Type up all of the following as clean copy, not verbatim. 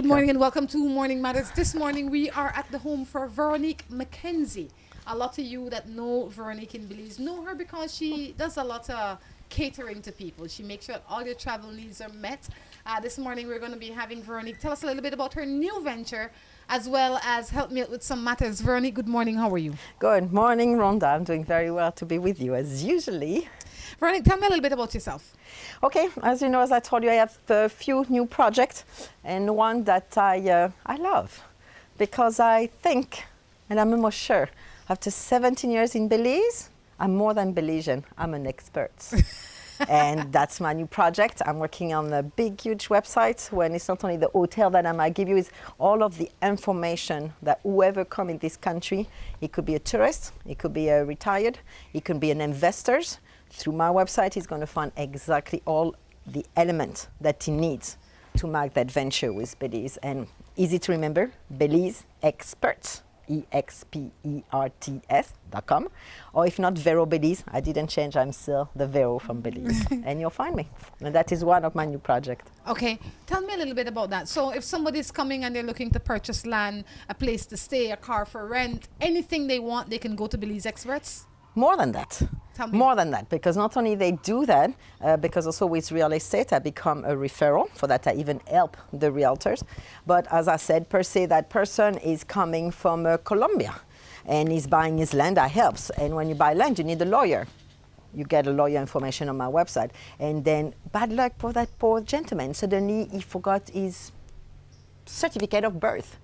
Good morning and welcome to Morning Matters. This morning we are at the home for Veronique McKenzie. A lot of you that know Veronique in Belize know her because she does a lot of catering to people. She makes sure all your travel needs are met. This morning we're going to be having Veronique tell us a little bit about her new venture as well as help me out with some matters. Veronique, good morning. How are you? Good morning, Rhonda. I'm doing very well to be with you as usually. Veronique, tell me a little bit about yourself. Okay, as you know, as I told you, I have a few new projects and one that I love because I think, and I'm almost sure, after 17 years in Belize, I'm more than Belizean. I'm an expert. And that's my new project. I'm working on a big, huge website when it's not only the hotel that I might give you, it's all of the information that whoever come in this country, it could be a tourist, it could be a retired, it could be an investor. Through my website, he's going to find exactly all the elements that he needs to make that venture with Belize. And easy to remember, Belize Experts, experts.com. Or if not, Vero Belize. I didn't change, I'm still the Vero from Belize. And you'll find me. And that is one of my new projects. Okay, tell me a little bit about that. So if somebody's coming and they're looking to purchase land, a place to stay, a car for rent, anything they want, they can go to Belize Experts? More than that. More than that, because not only they do that, because also with real estate, I become a referral. For that, I even help the realtors. But as I said, per se, that person is coming from Colombia and he's buying his land, I helps. And when you buy land, you need a lawyer. You get a lawyer information on my website. And then bad luck for that poor gentleman. Suddenly, he forgot his certificate of birth.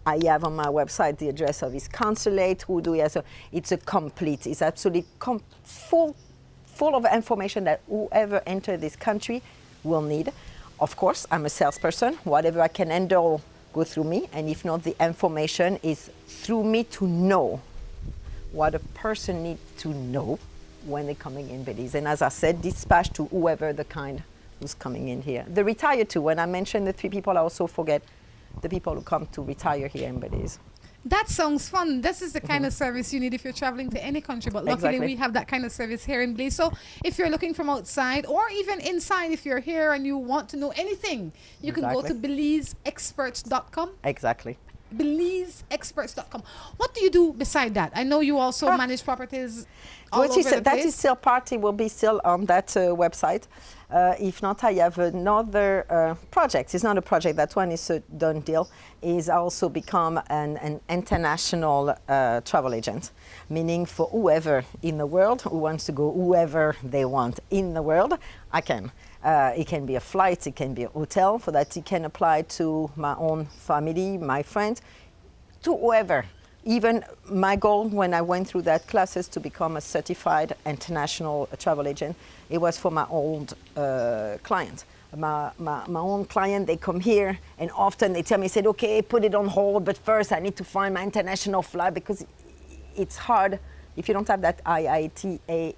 I have on my website the address of his consulate, who do we have. So it's a complete, it's absolutely full of information that whoever enters this country will need. Of course, I'm a salesperson. Whatever I can handle, go through me. And if not, the information is through me to know what a person needs to know when they're coming in Belize. And as I said, dispatch to whoever the kind who's coming in here. The retired too. When I mention the three people, I also forget the people who come to retire here in Belize. That sounds fun. This is the kind of service you need if you're traveling to any country. But luckily, we have that kind of service here in Belize. So if you're looking from outside or even inside, if you're here and you want to know anything, you can go to BelizeExperts.com. Exactly. BelizeExperts.com. What do you do beside that? I know you also manage properties all over the place. That is still part, it will be still on that website. If not, I have another project. It's not a project, that one is a done deal. Is also become an international travel agent, meaning for whoever in the world who wants to go whoever they want in the world, I can. It can be a flight, it can be a hotel, for that it can apply to my own family, my friends, to whoever. Even my goal when I went through that classes to become a certified international travel agent, it was for my old clients. My own client, they come here and often they tell me, said, okay, put it on hold, but first I need to find my international flight because it's hard if you don't have that IATA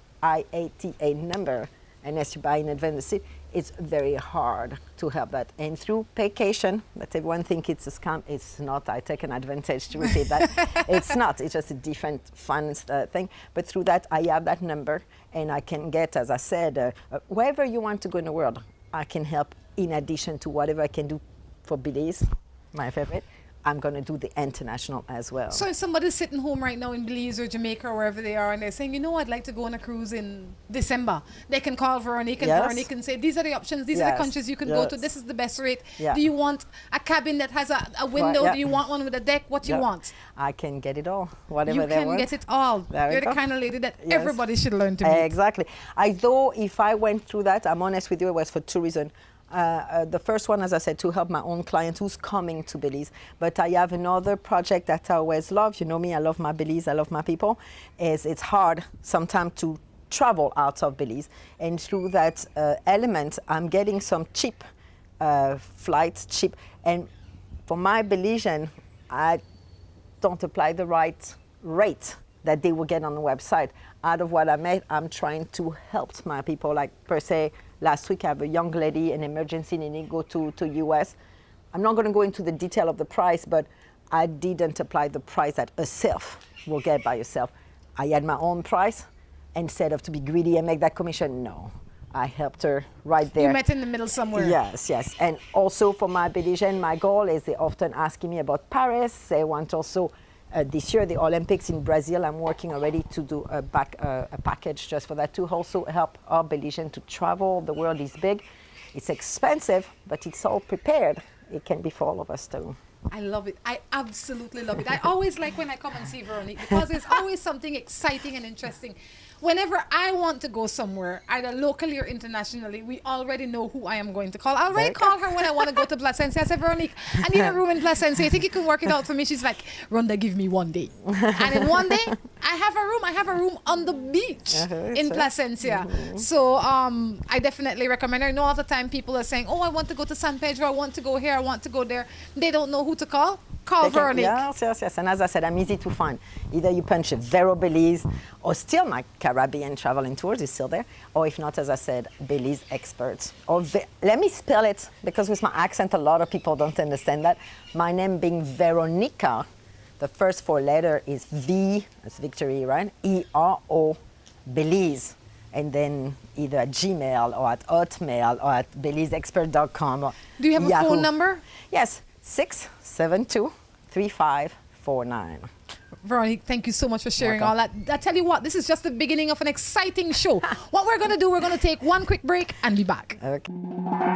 number, unless you buy in advance the seat. It's very hard to have that. And through vacation, that everyone thinks it's a scam. It's not. I take an advantage to repeat that. It's not. It's just a different fun thing. But through that, I have that number, and I can get, as I said, wherever you want to go in the world, I can help in addition to whatever I can do for Belize, my favorite. I'm going to do the international as well. So if somebody's sitting home right now in Belize or Jamaica or wherever they are and they're saying, you know, I'd like to go on a cruise in December, they can call Veronique and Veronique can say, these are the options, these are the countries you can go to, this is the best rate. Do you want a cabin that has a window? Do you want one with a deck? What do you want? I can get it all, whatever they want. You can get it all. You're the kind of lady that everybody should learn to meet. Exactly. Though if I went through that, I'm honest with you, it was for two reasons. The first one, as I said, to help my own client who's coming to Belize. But I have another project that I always love. You know me, I love my Belize, I love my people. It's hard sometimes to travel out of Belize. And through that element, I'm getting some cheap flights, cheap. And for my Belizean, I don't apply the right rate that they will get on the website. Out of what I made, I'm trying to help my people. Like per se, last week I have a young lady, an emergency, and need to go to US. I'm not going to go into the detail of the price, but I didn't apply the price that herself will get by herself. I had my own price instead of to be greedy and make that commission. No, I helped her right there. You met in the middle somewhere. Yes, yes. And also for my Belizean, my goal is they often asking me about Paris. They want also this year the Olympics in Brazil. I'm working already to do a package just for that to also help our Belizean to travel. The world is big. It's expensive, but it's all prepared. It can be for all of us too. I love it. I absolutely love it. I always like when I come and see Veronique because there's always something exciting and interesting. Whenever I want to go somewhere, either locally or internationally, we already know who I am going to call. I already call her when I want to go to Placentia. I said, Veronique, I need a room in Placentia. I think you can work it out for me. She's like, Rhonda, give me one day. And in one day, I have a room. I have a room on the beach in Placentia. So I definitely recommend her. I know all the time people are saying, oh, I want to go to San Pedro. I want to go here. I want to go there. They don't know who to call. Call Veronique. Yes. And as I said, I'm easy to find. Either you punch Vero Belize, or still my Caribbean traveling tours is still there, or if not, as I said, Belize experts. Or let me spell it, because with my accent, a lot of people don't understand that. My name being Veronica, the first 4 letters is V, that's victory, right? E-R-O, Belize. And then either at Gmail or at Hotmail or at belizeexpert.com. Do you have Yahoo. a phone number? Yes. 672-3549. Veronique, thank you so much for sharing all that. I tell you what, this is just the beginning of an exciting show. What we're going to do, we're going to take one quick break and be back. Okay.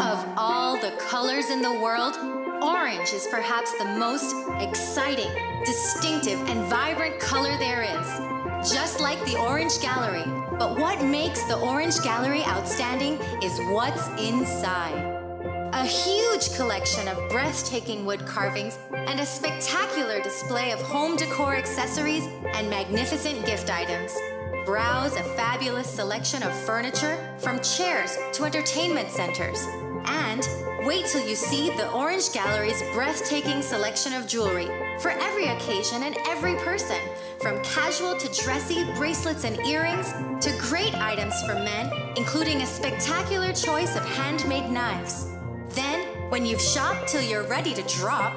Of all the colors in the world, orange is perhaps the most exciting, distinctive, and vibrant color there is. Just like the Orange Gallery. But what makes the Orange Gallery outstanding is what's inside. A huge collection of breathtaking wood carvings and a spectacular display of home decor accessories and magnificent gift items. Browse a fabulous selection of furniture, from chairs to entertainment centers. And wait till you see the Orange Gallery's breathtaking selection of jewelry for every occasion and every person, from casual to dressy bracelets and earrings to great items for men, including a spectacular choice of handmade knives. Then, when you've shopped till you're ready to drop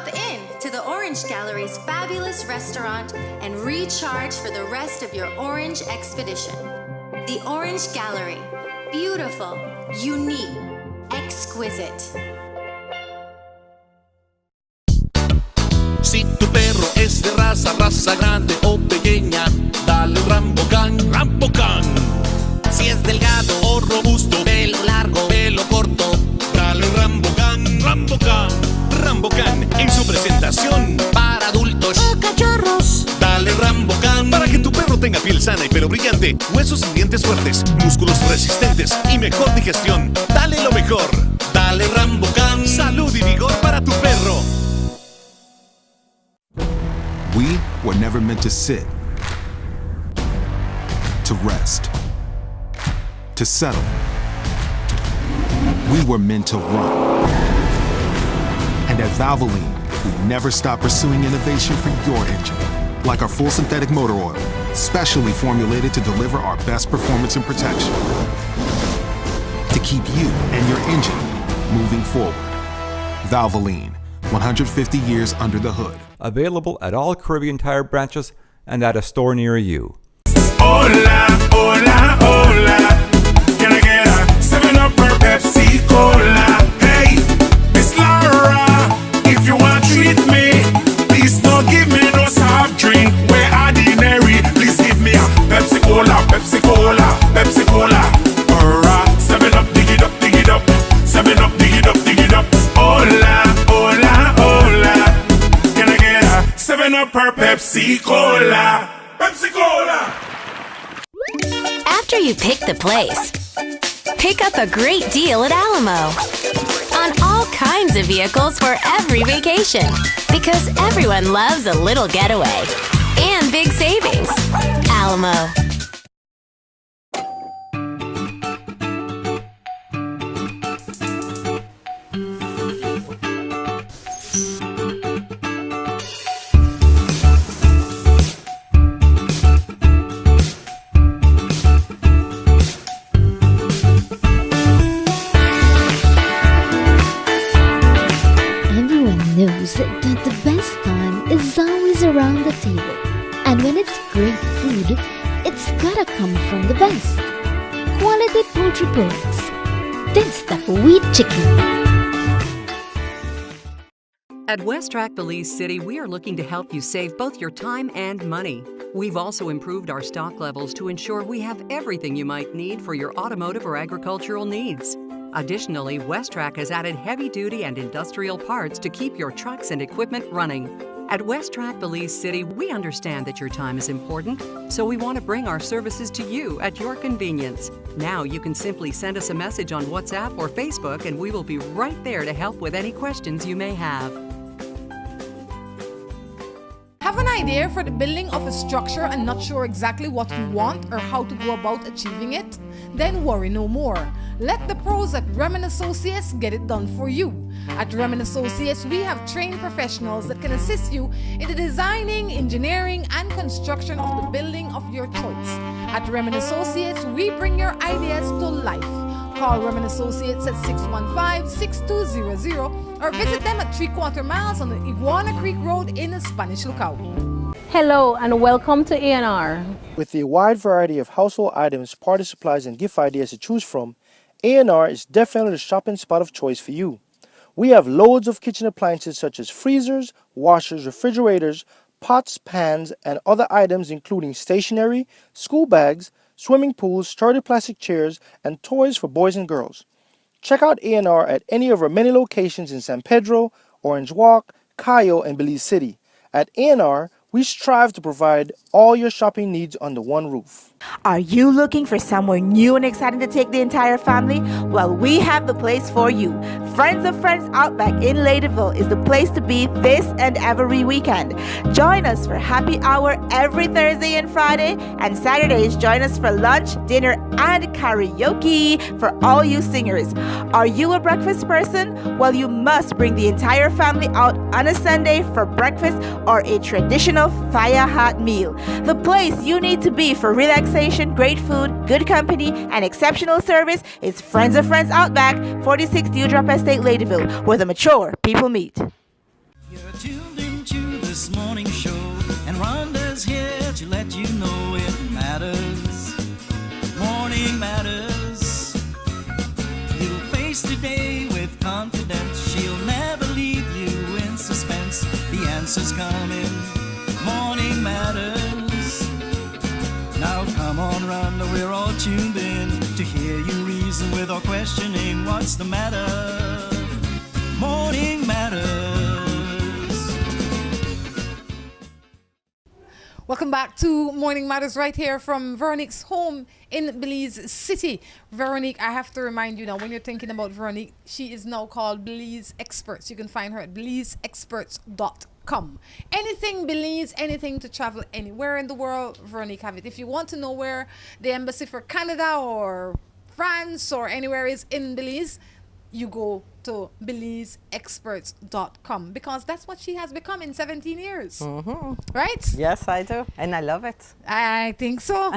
in to the Orange Gallery's fabulous restaurant and recharge for the rest of your orange expedition. The Orange Gallery. Beautiful, unique, exquisite. Si tu perro es de raza grande o pequeña, dale Rambocan, Rambocan. Si es delgado o robusto, pelo largo, pelo corto, dale Rambocan, Rambocan. Rambocan en su presentación para adultos o cachorros. Dale Rambocan para que tu perro tenga piel sana y pelo brillante, huesos y dientes fuertes, músculos resistentes y mejor digestión. Dale lo mejor. Dale Rambocan. Salud y vigor para tu perro. We were never meant to sit, to rest, to settle. We were meant to run. And at Valvoline, we never stop pursuing innovation for your engine. Like our full synthetic motor oil, specially formulated to deliver our best performance and protection. To keep you and your engine moving forward. Valvoline, 150 years under the hood. Available at all Caribbean Tire branches and at a store near you. Hola, hola, hola. Can I get a 7-Up or Pepsi Cola? Hey, Miss Laura, if you want to treat me, please don't give me no soft drink. We're ordinary. Please give me a Pepsi Cola, Pepsi Cola, Pepsi Cola. Or a 7-Up, dig it up, dig it up. 7-Up, dig it up, dig it up. Hola, hola, hola. Can I get a 7-Up or Pepsi Cola? Pepsi Cola. After you pick the place, pick up a great deal at Alamo on all kinds of vehicles for every vacation, because everyone loves a little getaway and big savings. Alamo. Knows that the best time is always around the table. And when it's great food, it's experts. This the wheat chicken. At West Track Belize City, we are looking to help you save both your time and money. We've also improved our stock levels to ensure we have everything you might need for your automotive or agricultural needs. Additionally, West Track has added heavy-duty and industrial parts to keep your trucks and equipment running. At West Track Belize City, we understand that your time is important, so we want to bring our services to you at your convenience. Now you can simply send us a message on WhatsApp or Facebook and we will be right there to help with any questions you may have. Have an idea for the building of a structure and not sure exactly what you want or how to go about achieving it? Then worry no more. Let the pros at Remen Associates get it done for you. At Remen Associates, we have trained professionals that can assist you in the designing, engineering, and construction of the building of your choice. At Remen Associates, we bring your ideas to life. Call Remen Associates at 615-6200 or visit them at 3/4 miles on the Iguana Creek Road in Spanish Lookout. Hello and welcome to A&R. With a wide variety of household items, party supplies, and gift ideas to choose from, A&R is definitely the shopping spot of choice for you. We have loads of kitchen appliances such as freezers, washers, refrigerators, pots, pans, and other items including stationery, school bags, swimming pools, sturdy plastic chairs, and toys for boys and girls. Check out A&R at any of our many locations in San Pedro, Orange Walk, Cayo, and Belize City. At A&R, we strive to provide all your shopping needs under one roof. Are you looking for somewhere new and exciting to take the entire family? Well, we have the place for you. Friends of Friends Outback in Ladyville is the place to be this and every weekend. Join us for happy hour every Thursday and Friday, and Saturdays join us for lunch, dinner, and karaoke for all you singers. Are you a breakfast person? Well, you must bring the entire family out on a Sunday for breakfast or a traditional fire hot meal. The place you need to be for relaxation, great food, good company, and exceptional service is Friends of Friends Outback, 46 Dewdrop Estate, Ladyville, where the mature people meet. You're tuned into this morning show, and Rhonda's here to let you know it matters. Morning matters. You'll face today with confidence. She'll never leave you in suspense. The answer's coming. Morning matters. Now come on, Rhonda, we're all tuned in to hear you reason without questioning what's the matter. Morning matters. Welcome back to Morning Matters right here from Veronique's home in Belize City. Veronique, I have to remind you now, when you're thinking about Veronique, she is now called Belize Experts. You can find her at belizeexperts.com. Anything Belize, anything to travel anywhere in the world, Veronique have it. If you want to know where the embassy for Canada or France or anywhere is in Belize, you go to belizeexperts.com, because that's what she has become in 17 years. Right? Yes, I do. And I love it. I think so.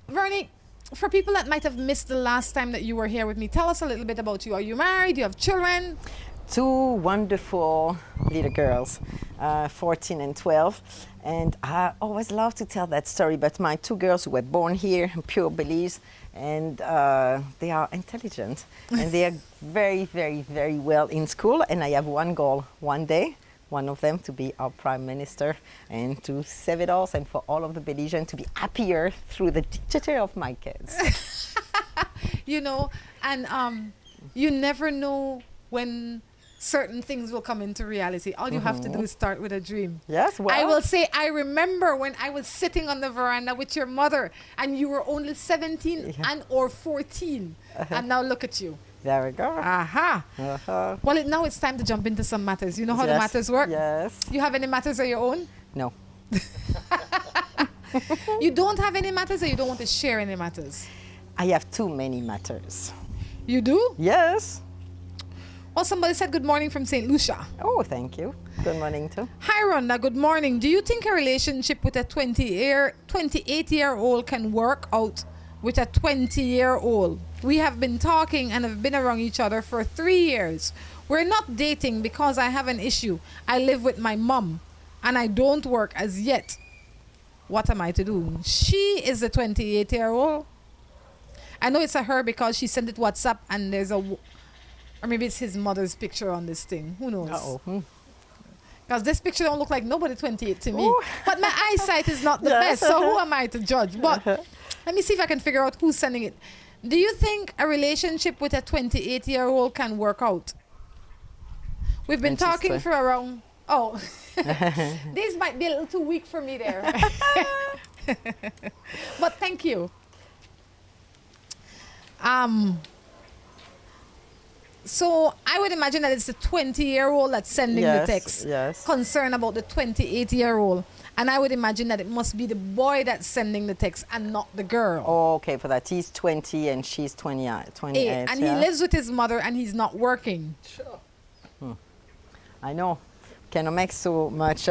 Veronique, for people that might have missed the last time that you were here with me, tell us a little bit about you. Are you married? Do you have children? 2 wonderful little girls, 14 and 12. And I always love to tell that story, but my 2 girls who were born here in pure Belize, and they are intelligent and they are very, very, very well in school. And I have one goal one day, one of them to be our prime minister and to save it all, and for all of the Belizeans to be happier through the teacher of my kids. You know, and you never know when certain things will come into reality. All you have to do is start with a dream. Yes, well, I will say, I remember when I was sitting on the veranda with your mother and you were only 17 and or 14. And now look at you. There we go. Well, now it's time to jump into some matters. You know how the matters work? Yes. You have any matters of your own? No. You don't have any matters, or you don't want to share any matters? I have too many matters. You do? Yes. Well, somebody said good morning from St. Lucia. Oh, thank you. Good morning, too. Hi, Rhonda. Good morning. Do you think a relationship with a 28-year-old can work out with a 20-year-old? We have been talking and have been around each other for 3 years. We're not dating because I have an issue. I live with my mom and I don't work as yet. What am I to do? She is a 28-year-old I know it's a her because she sent it WhatsApp and there's or maybe it's his mother's picture on this thing. Who knows? Uh-oh. Because this picture don't look like nobody 28 to me. But my eyesight is not the best, so who am I to judge? But let me see if I can figure out who's sending it. Do you think a relationship with a 28-year-old can work out? We've been talking for around... Oh, these might be a little too weak for me there. But thank you. So I would imagine that it's the 20-year-old that's sending the text. Yes. Concern about the 28-year-old. And I would imagine that it must be the boy that's sending the text and not the girl. Oh, okay, for that. He's 20 and she's 28. And he lives with his mother and he's not working. Sure. I know. Cannot make so much.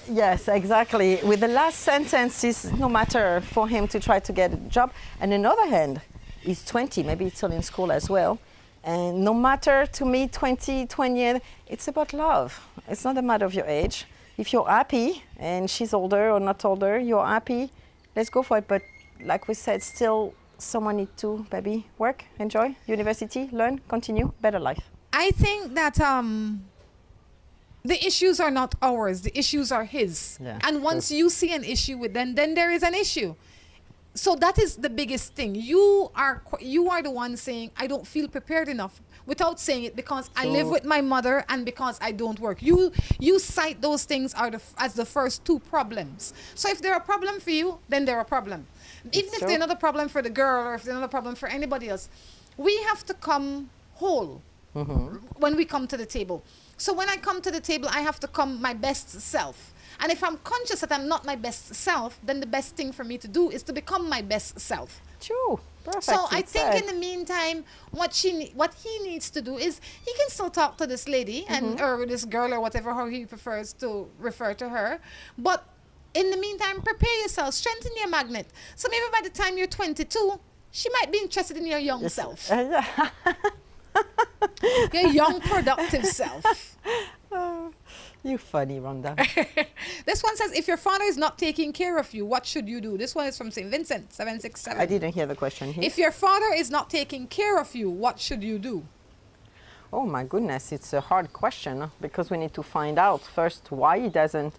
Yes, exactly. With the last sentence, it's no matter for him to try to get a job. And on the other hand, he's 20, maybe he's still in school as well. And no matter to me, 20, 28, it's about love. It's not a matter of your age. If you're happy and she's older or not older, you're happy, let's go for it. But like we said, still someone need to maybe work, enjoy, university, learn, continue, better life. I think that the issues are not ours. The issues are his. Yeah, and once you see an issue with them, then there is an issue. So that is the biggest thing. You are the one saying, I don't feel prepared enough, without saying it, because I live with my mother and because I don't work. You cite those things as the first two problems. So if they're a problem for you, then they're a problem. Even if they're not a problem for the girl or if they're not a problem for anybody else, we have to come whole when we come to the table. So when I come to the table, I have to come my best self. And if I'm conscious that I'm not my best self, then the best thing for me to do is to become my best self. True. Perfect. So I think in the meantime, what he needs to do is he can still talk to this lady or this girl or whatever, how he prefers to refer to her. But in the meantime, prepare yourself, strengthen your magnet. So maybe by the time you're 22, she might be interested in your young self. Your young, productive self. You funny, Rhonda. This one says, if your father is not taking care of you, what should you do? This one is from St. Vincent, 767. I didn't hear the question. If your father is not taking care of you, what should you do? Oh my goodness, it's a hard question because we need to find out first why he doesn't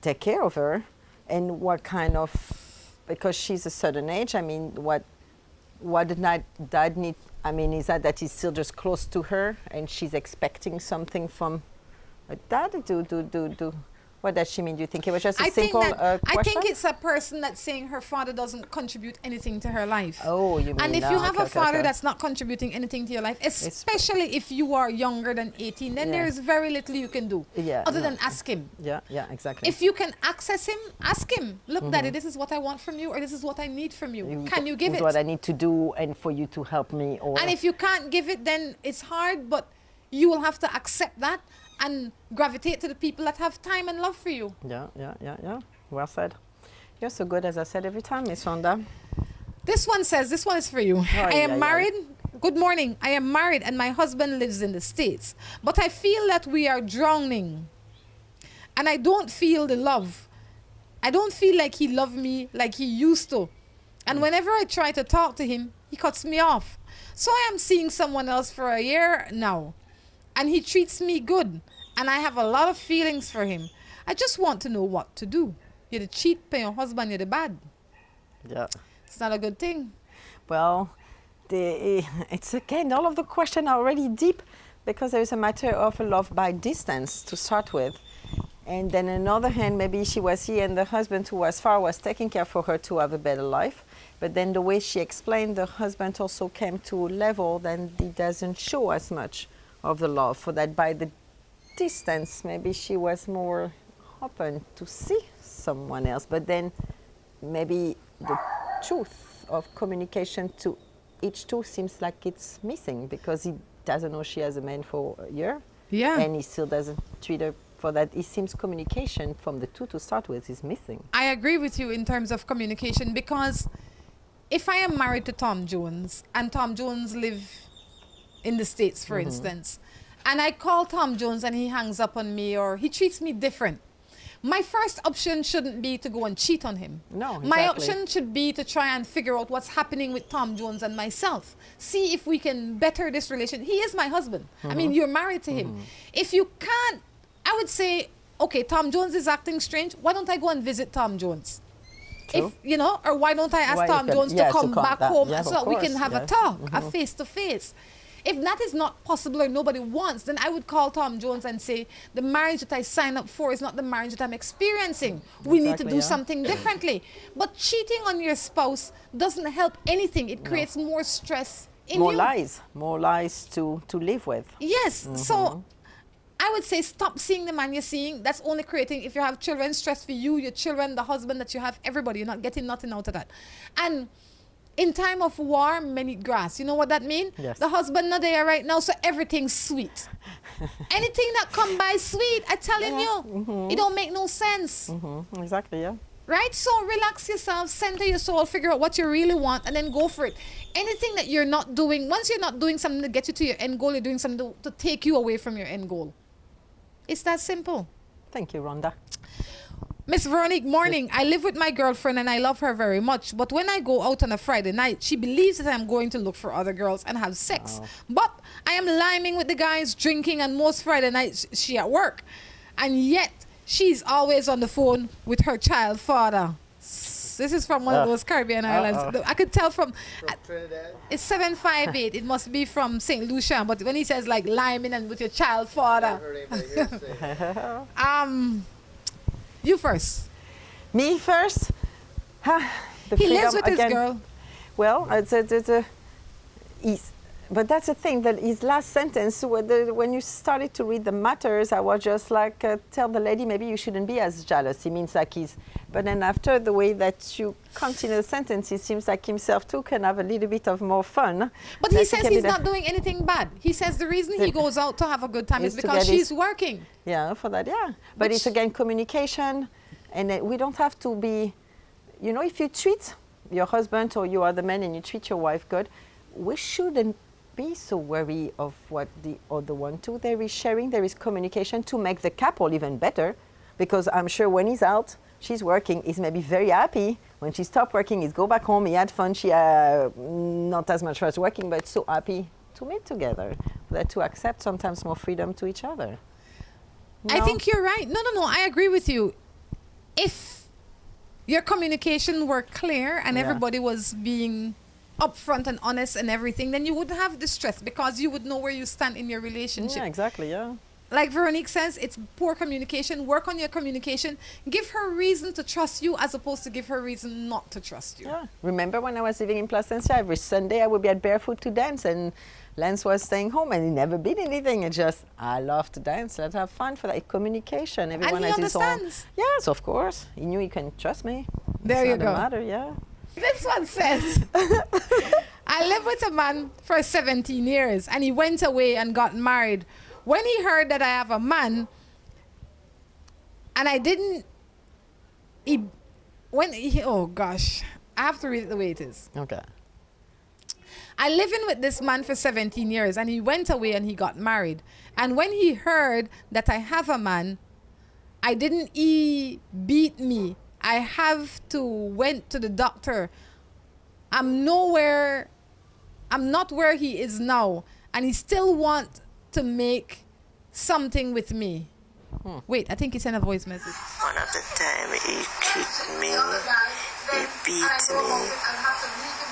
take care of her and what kind of, because she's a certain age, I mean, what did dad need? I mean, is that he's still just close to her and she's expecting something from dad? What does she mean? Do you think it was just a simple question? I think it's a person that's saying her father doesn't contribute anything to her life. Oh, you mean And if you have a father that's not contributing anything to your life, especially if you are younger than 18, then there is very little you can do other than ask him. Yeah, exactly. If you can access him, ask him. Look, Daddy, this is what I want from you, or this is what I need from you. Can you give it? What I need to do and for you to help me. And if you can't give it, then it's hard, but you will have to accept that and gravitate to the people that have time and love for you. Yeah. Well said. You're so good, as I said every time, Miss Rhonda. This one says, this one is for you. I am married. Good morning. I am married and my husband lives in the States. But I feel that we are drowning. And I don't feel the love. I don't feel like he loved me like he used to. And whenever I try to talk to him, he cuts me off. So I am seeing someone else for a year now. And he treats me good. And I have a lot of feelings for him. I just want to know what to do. You're the cheat, pay your husband, you're the bad. Yeah. It's not a good thing. Well, it's again, all of the questions are already deep because there is a matter of love by distance to start with. And then on the other hand, maybe she was here and the husband who was far was taking care for her to have a better life. But then the way she explained, the husband also came to a level that he doesn't show as much of the love, for that by the distance maybe she was more open to see someone else, but then maybe the truth of communication to each two seems like it's missing because he doesn't know she has a man for a year and he still doesn't treat her for that. It seems communication from the two to start with is missing. I agree with you in terms of communication, because if I am married to Tom Jones and Tom Jones live in the States, for instance, and I call Tom Jones and he hangs up on me or he treats me different. my first option shouldn't be to go and cheat on him. No, exactly. My option should be to try and figure out what's happening with Tom Jones and myself. See if we can better this relation. He is my husband. I mean, you're married to him. If you can't, I would say, okay, Tom Jones is acting strange. Why don't I go and visit Tom Jones? True. If you know, or why don't I ask Tom Jones to come back home so that we can have a talk, a face to face? If that is not possible or nobody wants, then I would call Tom Jones and say, the marriage that I signed up for is not the marriage that I'm experiencing. We need to do something differently. But cheating on your spouse doesn't help anything. It creates more stress in you. More lies to live with. Yes. So I would say stop seeing the man you're seeing. That's only creating, if you have children, stress for you, your children, the husband that you have, everybody. You're not getting nothing out of that. And in time of war, men eat grass. You know what that means? Yes. The husband not there right now, so everything's sweet. Anything that come by sweet, I'm telling you, it don't make no sense. Exactly, yeah. Right? So relax yourself, center your soul, figure out what you really want, and then go for it. Anything that you're not doing, once you're not doing something to get you to your end goal, you're doing something to take you away from your end goal. It's that simple. Thank you, Rhonda. Miss Veronique, morning. I live with my girlfriend and I love her very much. But when I go out on a Friday night, she believes that I'm going to look for other girls and have sex. But I am liming with the guys, drinking, and most Friday nights she at work. And yet, she's always on the phone with her child father. This is from one of those Caribbean islands. I could tell from Trinidad. It's 758. It must be from St. Lucia. But when he says like liming and with your child father. You first. Me first? He lives with his girl. Well, but that's the thing, that his last sentence, when you started to read the matters, I was just like, tell the lady maybe you shouldn't be as jealous. He means like but then after the way that you continue the sentence, it seems like himself too can have a little bit of more fun. But he says he's not doing anything bad. He says the reason he goes out to have a good time is because she's working. Yeah, for that, yeah. But it's again communication, and we don't have to be, you know, if you treat your husband or you are the man and you treat your wife good, we shouldn't be so wary of what the other one do. There is sharing, there is communication to make the couple even better, because I'm sure when he's out, she's working, he's maybe very happy. When she stopped working, he's go back home, he had fun, she not as much as working, but so happy to meet together, that to accept sometimes more freedom to each other. I think you're right. No, I agree with you. If your communication were clear and everybody was being upfront and honest and everything, then you wouldn't have the stress, because you would know where you stand in your relationship. Yeah, exactly, yeah. Like Veronique says, it's poor communication. Work on your communication. Give her reason to trust you as opposed to give her reason not to trust you. Yeah. Remember when I was living in Placencia, every Sunday I would be at Barefoot to dance, and Lance was staying home and he never did anything. It's just, I love to dance. Let's have fun for that communication. Everyone and he has understands. His own. Yes, of course. He knew he can trust me. There you go. Matter, yeah. This one says, I lived with a man for 17 years and he went away and got married. When he heard that I have a man, and I didn't, oh gosh, I have to read it the way it is. Okay. I lived in with this man for 17 years and he went away and he got married. And when he heard that I have a man, I didn't beat me. I have to went to the doctor. I'm not where he is now. And he still want to make something with me. Wait, I think he sent a voice message. One of the time he kicked me, he beat me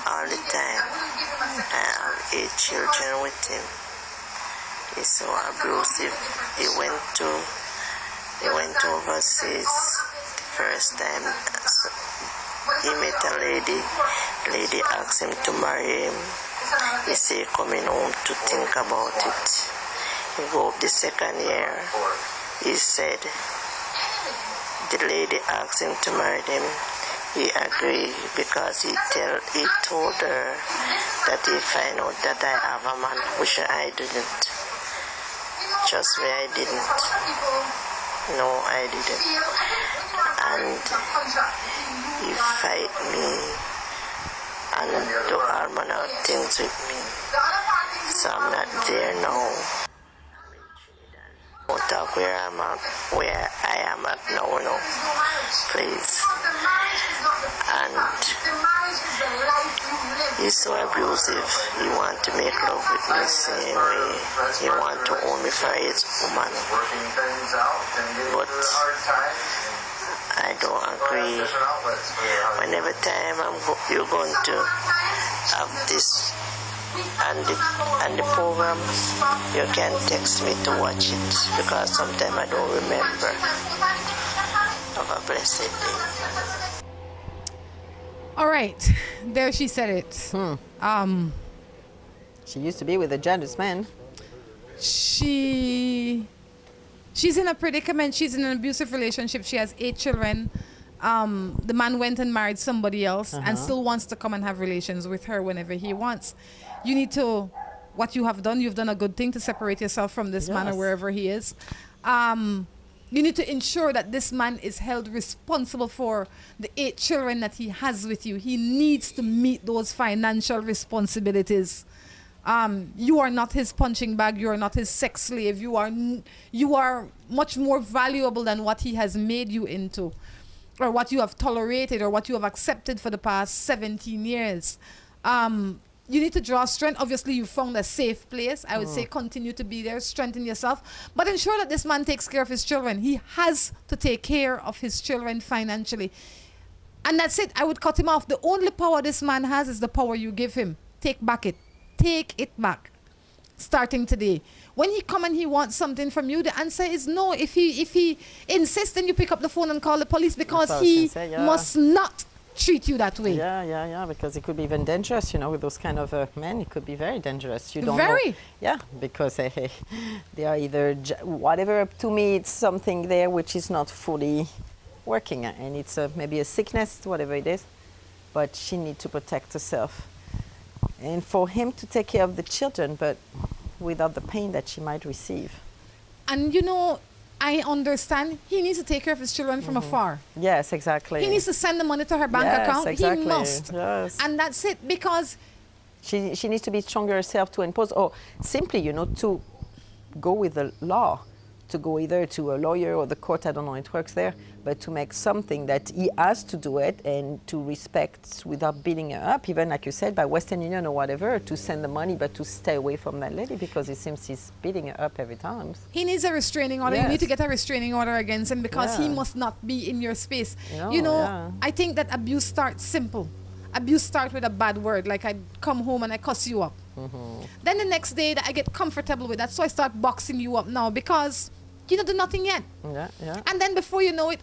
all the time. I have 8 children with him. He's so abusive. He went overseas first time. So he met a lady. Lady asked him to marry him. He said coming home to think about it. He go up the second year. He said the lady asked him to marry him. He agreed because he told her that he find out that I have a man, which I didn't. Trust me, I didn't. No, I didn't. And he fight me and do all manner of things with me. So I'm not there now. Talk where I am at now, please. And he's so abusive. He want to make love with me same way. He want to own me for his woman. But I don't agree. Whenever time you're going to have this and the program, you can text me to watch it because sometimes I don't remember. Have a blessed day. All right, there she said it. She used to be with a jealous man. She's in a predicament. She's in an abusive relationship. She has 8 children. The man went and married somebody else and still wants to come and have relations with her whenever he wants. You need to, what you have done, you've done a good thing to separate yourself from this man or wherever he is. You need to ensure that this man is held responsible for the 8 children that he has with you. He needs to meet those financial responsibilities. You are not his punching bag. You are not his sex slave. You are much more valuable than what he has made you into, or what you have tolerated, or what you have accepted for the past 17 years. You need to draw strength. Obviously, you found a safe place. I would say continue to be there, strengthen yourself, but ensure that this man takes care of his children. He has to take care of his children financially. And that's it. I would cut him off. The only power this man has is the power you give him. Take it back. Starting today. When he come and he wants something from you, the answer is no. If he insists, then you pick up the phone and call the police, because he must not treat you that way. Yeah, because it could be even dangerous, with those kind of men. It could be very dangerous. You don't Very. know. Yeah, because they are either, whatever, to me, it's something there which is not fully working. And it's maybe a sickness, whatever it is. But she needs to protect herself. And for him to take care of the children, but without the pain that she might receive. And I understand he needs to take care of his children from afar. Yes, exactly. He needs to send the money to her bank account. Exactly. He must. Yes. And that's it, because she needs to be stronger herself to impose, or simply, to go with the law, to go either to a lawyer or the court, I don't know how it works there, but to make something that he has to do it and to respect without beating her up, even like you said, by Western Union or whatever, to send the money, but to stay away from that lady, because it seems he's beating her up every time. he needs a restraining order. Yes. You need to get a restraining order against him, because he must not be in your space. I think that abuse starts simple. Abuse starts with a bad word, like I come home and I cuss you up. Then the next day that I get comfortable with that, so I start boxing you up now, because you don't do nothing yet. Yeah. And then before you know it,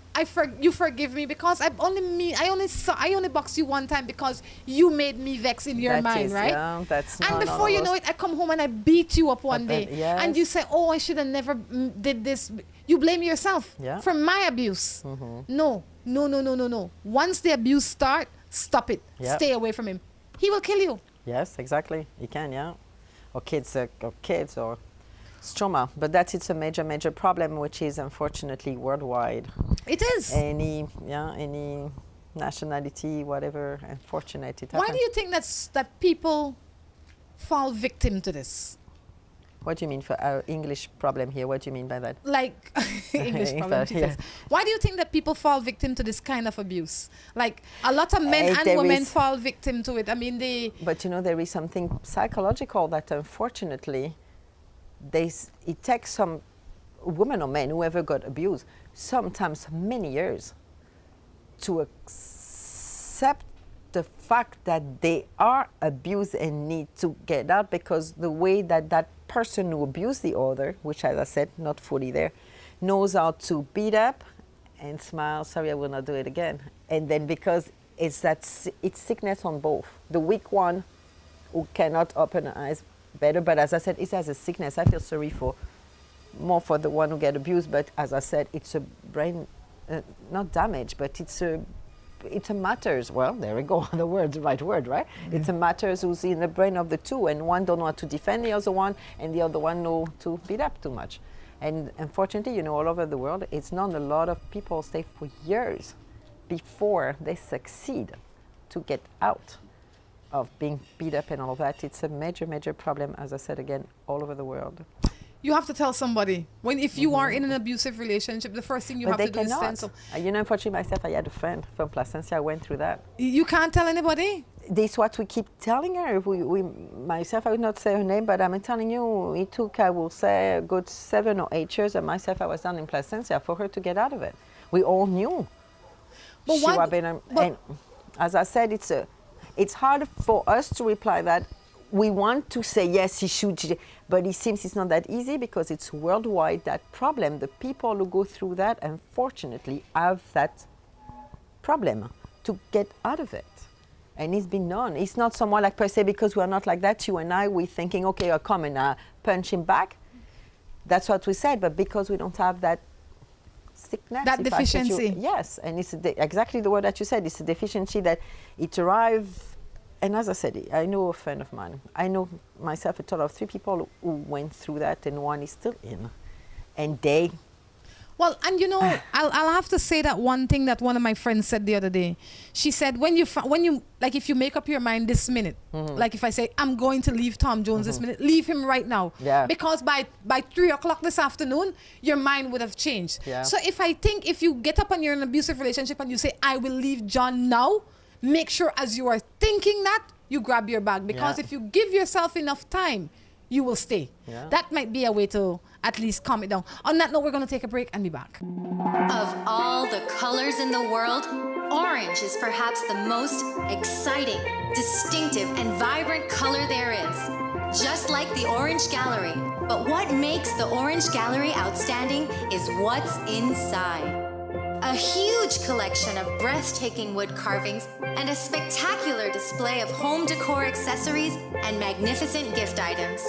you forgive me, because I only boxed you one time because you made me vex in your mind, right? Yeah, that's and before you know it, I come home and I beat you up one day. Yes. And you say, oh, I should have never did this. You blame yourself for my abuse. No. Once the abuse starts, stop it. Stay away from him. He will kill you. Yes, exactly. He can, or kids, or it's trauma. But it's a major problem, which is unfortunately worldwide. It is. Any nationality, whatever, unfortunate it happens. Why do you think that people fall victim to this? What do you mean for our English problem here? What do you mean by that? Like English problem. Yeah. Why do you think that people fall victim to this kind of abuse? Like a lot of men and women fall victim to it. I mean, But there is something psychological that unfortunately, it takes some woman or man, whoever got abused, sometimes many years to accept the fact that they are abused and need to get out, because the way that person who abused the other, which, as I said, not fully there, knows how to beat up and smile, sorry, I will not do it again. And then because it's sickness on both. The weak one who cannot open her eyes better, but as I said, it has a sickness. I feel sorry more for the one who get abused, but as I said, it's a brain, not damage, but it's a matters. Well, there we go, the right word, right? Mm-hmm. It's a matters who's in the brain of the two, and one don't know how to defend the other one, and the other one know to beat up too much. And unfortunately, all over the world, it's not a lot of people stay for years before they succeed to get out of being beat up and all of that. It's a major problem, as I said again, all over the world. You have to tell somebody. If you are in an abusive relationship, the first thing you have to do is send some. Unfortunately, myself, I had a friend from Placencia. I went through that. You can't tell anybody? This is what we keep telling her. Myself, I would not say her name, but I'm telling you, it took, I will say, a good 7 or 8 years, and myself, I was down in Placencia for her to get out of it. We all knew. But and as I said, it's hard for us to reply that. We want to say, yes, he should, but it seems it's not that easy because it's worldwide, that problem. The people who go through that, unfortunately, have that problem to get out of it. And it's been known. It's not someone like per se, because we're not like that, you and I, we're thinking, okay, I'll come and punch him back. That's what we said, but because we don't have that sickness. That deficiency. Yes, and it's exactly the word that you said. It's a deficiency that it arrives. And as I said, I know a friend of mine. I know myself a total of 3 people who went through that, and one is still in. And they... Well, and you know, I'll have to say that one thing that one of my friends said the other day. She said, when you like, if you make up your mind this minute, like if I say, I'm going to leave Tom Jones this minute, leave him right now. Yeah. Because by 3 o'clock this afternoon, your mind would have changed. Yeah. So if you get up and you're in an abusive relationship and you say, I will leave John now, make sure as you are thinking that, you grab your bag. Because if you give yourself enough time, you will stay. Yeah. That might be a way to at least calm it down. On that note, we're going to take a break and be back. Of all the colors in the world, orange is perhaps the most exciting, distinctive, and vibrant color there is. Just like the Orange Gallery. But what makes the Orange Gallery outstanding is what's inside. A huge collection of breathtaking wood carvings and a spectacular display of home decor accessories and magnificent gift items.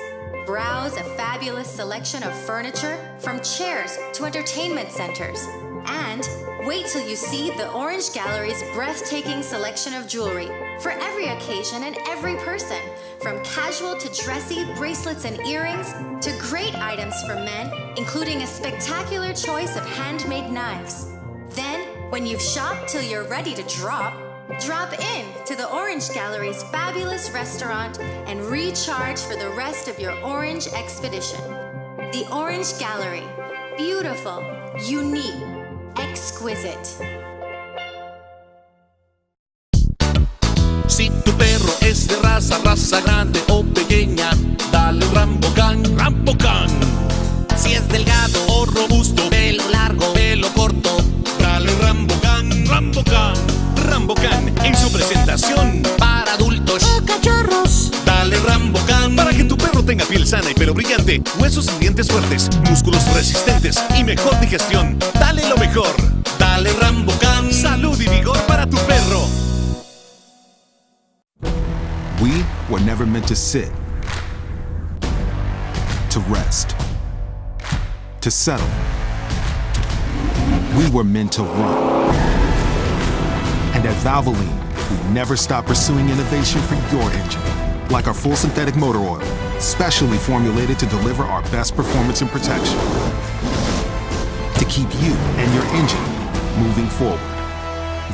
Browse a fabulous selection of furniture, from chairs to entertainment centers. And wait till you see the Orange Gallery's breathtaking selection of jewelry for every occasion and every person, from casual to dressy bracelets and earrings to great items for men, including a spectacular choice of handmade knives. Then, when you've shopped till you're ready to drop in to the Orange Gallery's fabulous restaurant and recharge for the rest of your orange expedition. The Orange Gallery. Beautiful, unique, exquisite. Si tu perro es de raza grande o pequeña, dale un Rambocan, Rambocan. Si es delgado o robusto, pelo largo, pelo corto, dale Rambocan, Rambocan. Rambocan en su presentación para adultos o cachorros. Dale Rambocan para que tu perro tenga piel sana y pelo brillante, huesos y dientes fuertes, músculos resistentes y mejor digestión. Dale lo mejor. Dale Rambocan. Salud y vigor para tu perro. We were never meant to sit, to rest, to settle. We were meant to run. And at Valvoline, we never stop pursuing innovation for your engine. Like our full synthetic motor oil, specially formulated to deliver our best performance and protection. To keep you and your engine moving forward.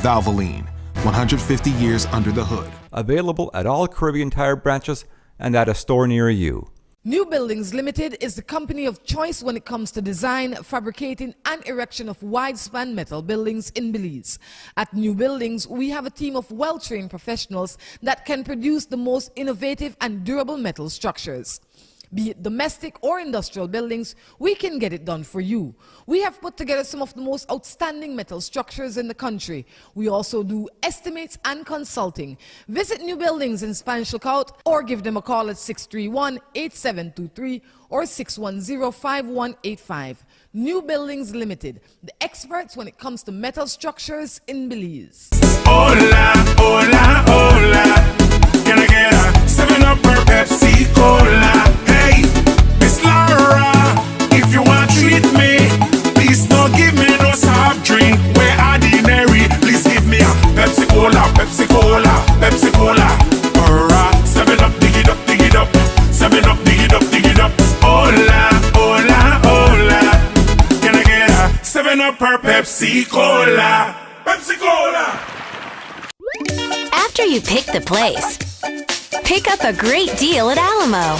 Valvoline, 150 years under the hood. Available at all Caribbean Tire branches and at a store near you. New Buildings Limited is the company of choice when it comes to design, fabricating, and erection of wide-span metal buildings in Belize. At New Buildings, we have a team of well-trained professionals that can produce the most innovative and durable metal structures. Be it domestic or industrial buildings, we can get it done for you. We have put together some of the most outstanding metal structures in the country. We also do estimates and consulting. Visit New Buildings in Spanish Lookout or give them a call at 631-8723 or 610-5185. New Buildings Limited, the experts when it comes to metal structures in Belize. Hola, hola, hola. Can I get a 7-Up or Pepsi Cola? Hey, Miss Laura, if you want to treat me, please don't give me no soft drink. We're ordinary. Please give me a Pepsi Cola, Pepsi Cola, Pepsi Cola. Or 7-Up, dig it up, dig it up. 7-Up, dig it up, dig it up. Hola, hola, hola. Can I get a 7-Up or Pepsi Cola? Pepsi Cola. After you pick the place, pick up a great deal at Alamo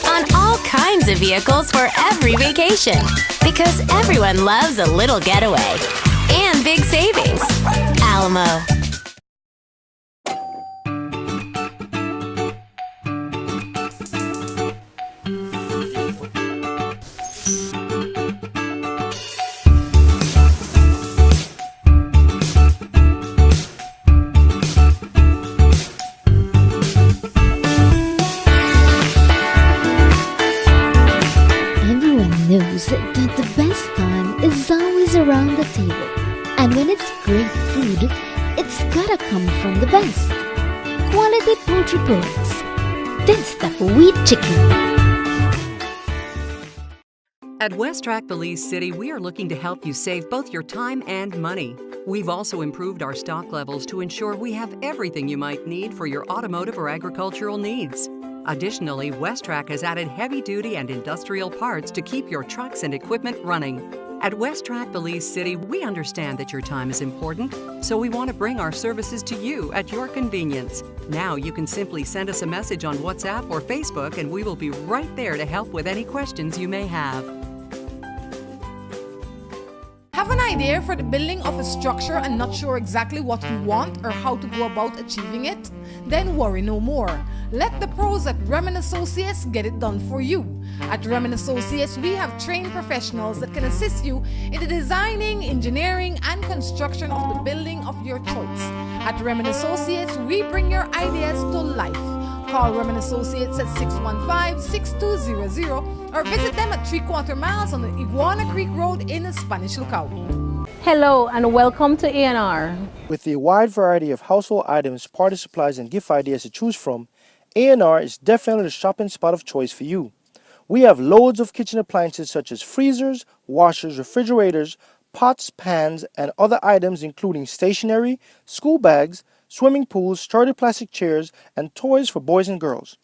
on all kinds of vehicles for every vacation. Because everyone loves a little getaway. And big savings. Alamo. That the best time is always around the table. And when it's great food, it's gotta come from the best. Quality poultry products. That's the wheat chicken. At West Track Belize City, we are looking to help you save both your time and money. We've also improved our stock levels to ensure we have everything you might need for your automotive or agricultural needs. Additionally, West Track has added heavy-duty and industrial parts to keep your trucks and equipment running. At West Track Belize City, we understand that your time is important, so we want to bring our services to you at your convenience. Now you can simply send us a message on WhatsApp or Facebook, and we will be right there to help with any questions you may have. Have an idea for the building of a structure and not sure exactly what you want or how to go about achieving it? Then worry no more. Let the pros at Remen Associates get it done for you. At Remen Associates, we have trained professionals that can assist you in the designing, engineering, and construction of the building of your choice. At Remen Associates, we bring your ideas to life. Call Remen Associates at 615-6200 or visit them at 3/4 miles on the Iguana Creek Road in Spanish Lookout. Hello and welcome to A&R. With a wide variety of household items, party supplies, and gift ideas to choose from, A&R is definitely the shopping spot of choice for you. We have loads of kitchen appliances such as freezers, washers, refrigerators, pots, pans, and other items including stationery, school bags, swimming pools, sturdy plastic chairs, and toys for boys and girls.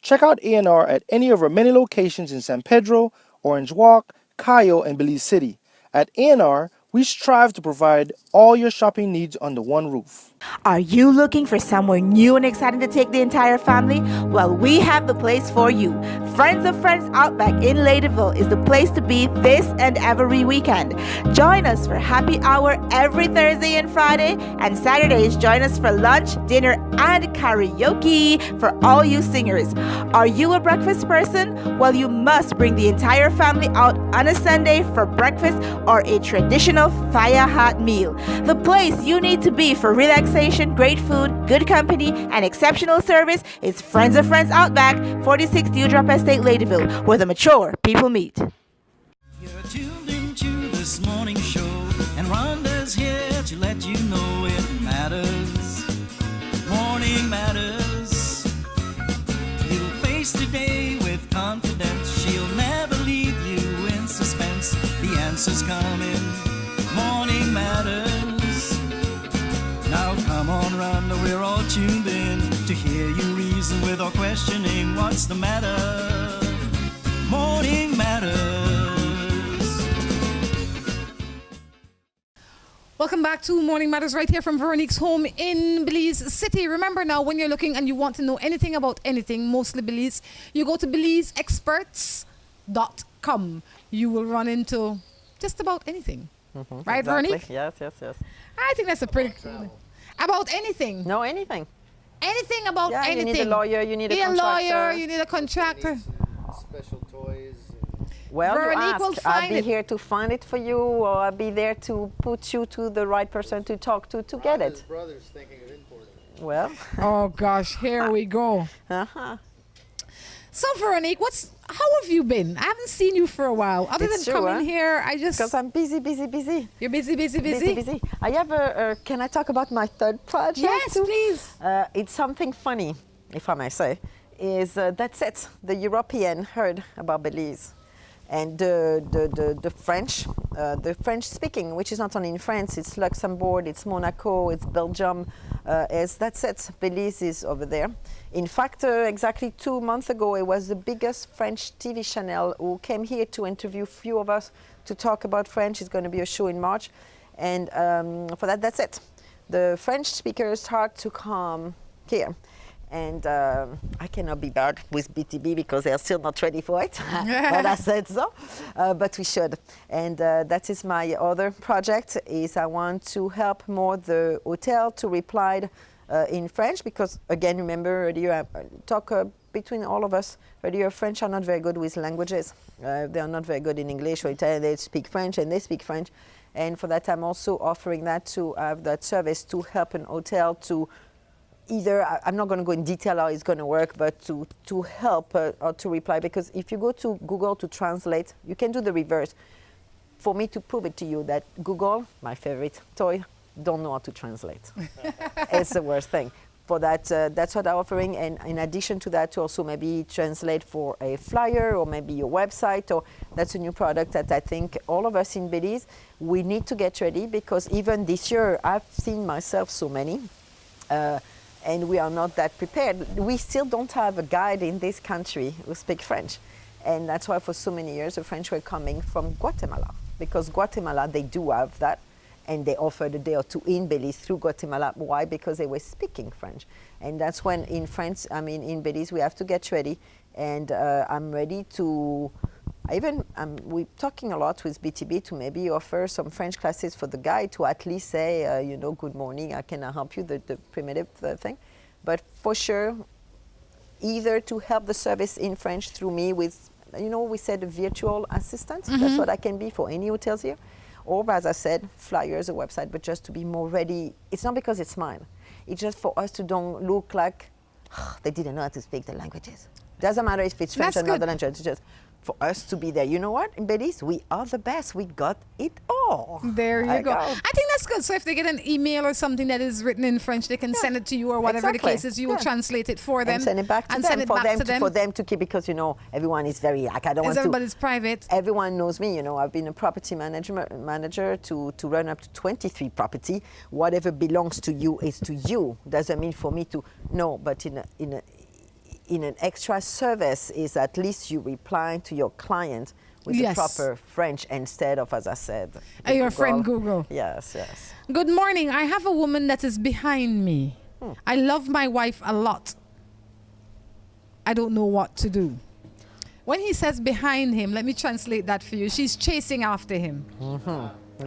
Check out A&R at any of our many locations in San Pedro, Orange Walk, Cayo, and Belize City. At A&R, we strive to provide all your shopping needs under one roof. Are you looking for somewhere new and exciting to take the entire family? Well, we have the place for you. Friends of Friends Outback in Ladyville is the place to be this and every weekend. Join us for happy hour every Thursday and Friday, and Saturdays join us for lunch, dinner, and karaoke for all you singers. Are you a breakfast person? Well, you must bring the entire family out on a Sunday for breakfast or a traditional fire hot meal. The place you need to be for relaxation, great food, good company, and exceptional service is Friends of Friends Outback, 46 Dewdrop Estate, Ladyville, where the mature people meet. You're tuned into this morning show, and Rhonda's here to let you know it matters. Morning matters. You'll face today with confidence. She'll never leave you in suspense. The answer's coming. Morning matters. Now come on, Rhonda, we're all tuned in to hear you reason without questioning what's the matter. Morning matters. Welcome back to Morning Matters right here from Veronique's home in Belize City. Remember now, when you're looking and you want to know anything about anything, mostly Belize, you go to BelizeExperts.com. You will run into just about anything. Right, exactly. Veronique? Yes, yes, yes. I think that's a pretty cool. About anything. No, anything. Anything about anything. You need a lawyer, you need a contractor. contractor. You need a contractor. Special toys. Well, Veronique will I'll find be it. here to find it for you, or I'll be there to put you to the right person to talk to get it. His brother's thinking of importing it. Well. Oh gosh, here we go. Uh-huh. So Veronique, how have you been? I haven't seen you for a while. Other It's than true, coming here, I just... Because I'm busy. You're busy? Busy. I have can I talk about my third project? Yes, please. It's something funny, if I may say. That's it. The European heard about Belize. And the French speaking, which is not only in France, it's Luxembourg, it's Monaco, it's Belgium, that's it. Belize is over there. In fact, exactly 2 months ago, it was the biggest French TV channel who came here to interview a few of us to talk about French. It's going to be a show in March. And for that's it. The French speakers start to come here. And I cannot be bad with BTB because they are still not ready for it. But I said so. But we should. And that is my other project. Is I want to help more the hotel to reply in French because, again, remember earlier I talk between all of us. Earlier, French are not very good with languages. They are not very good in English or Italian. They speak French and they speak French. And for that, I'm also offering that to have that service to help an hotel to either, I'm not going to go in detail how it's going to work, but to help or to reply. Because if you go to Google to translate, you can do the reverse. For me to prove it to you that Google, my favorite toy, don't know how to translate. It's the worst thing. For that, that's what I'm offering. And in addition to that, to also maybe translate for a flyer or maybe your website, or that's a new product that I think all of us in Belize, we need to get ready because even this year, I've seen myself so many. And we are not that prepared. We still don't have a guide in this country who speaks French. And that's why for so many years the French were coming from Guatemala. Because Guatemala, they do have that. And they offered a day or two in Belize through Guatemala. Why? Because they were speaking French. And that's when in in Belize, we have to get ready. And I'm ready to, we're talking a lot with BTB to maybe offer some French classes for the guy to at least say, good morning, how can I help you, the primitive thing. But for sure, either to help the service in French through me with, we said a virtual assistant. Mm-hmm. That's what I can be for any hotels here. Or, as I said, flyers, a website, but just to be more ready. It's not because it's mine. It's just for us to don't look like they didn't know how to speak the languages. Doesn't matter if it's French or another language. It's just for us to be there. You know what? In Belize, we are the best. We got it all. There you go. I think that's good. So if they get an email or something that is written in French, they can send it to you or whatever the case is. You will translate it for them. And send it back to them. For them to keep, because, everyone is very, I don't want to. Everybody's private. Everyone knows me. I've been a property manager to run up to 23 property. Whatever belongs to you is to you. Doesn't mean for me to, no, but in an extra service is at least you reply to your client with the proper French instead of, as I said, your friend Google. Yes. Good morning. I have a woman that is behind me. I love my wife a lot. I don't know what to do. When he says behind him, let me translate that for you. She's chasing after him. Mm-hmm.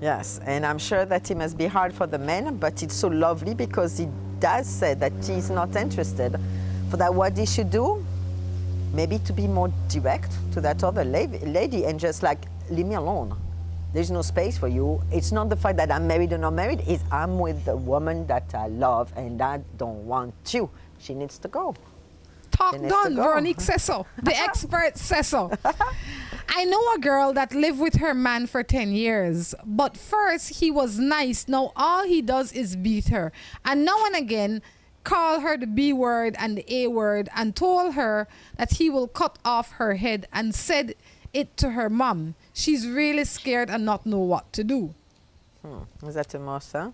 Yes. And I'm sure that it must be hard for the men, but it's so lovely because he does say that he's not interested. For that, what he should do, maybe to be more direct to that other lady and just leave me alone. There's no space for you. It's not the fact that I'm married or not married, it's I'm with the woman that I love and I don't want you. She needs to go. Talk done. Veronique says so. The expert says so. I know a girl that lived with her man for 10 years, but first he was nice. Now all he does is beat her. And now and again, call her the B word and the A word and told her that he will cut off her head and said it to her mom. She's really scared and not know what to do. Is that a must, huh?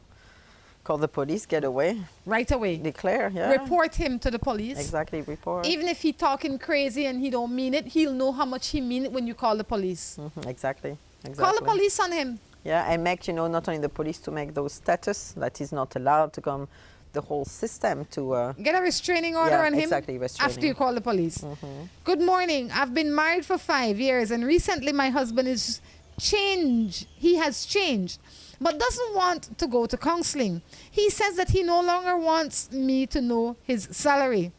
Call the police, get away. Right away. Declare, yeah. Report him to the police. Exactly, report. Even if he talking crazy and he don't mean it, he'll know how much he mean it when you call the police. Mm-hmm. Exactly. Call the police on him. Yeah, and make, not only the police to make those status that he's not allowed to come, the whole system to... Get a restraining order on him restraining. After you call the police. Mm-hmm. Good morning. I've been married for 5 years and recently my husband is changed. He has changed, but doesn't want to go to counseling. He says that he no longer wants me to know his salary,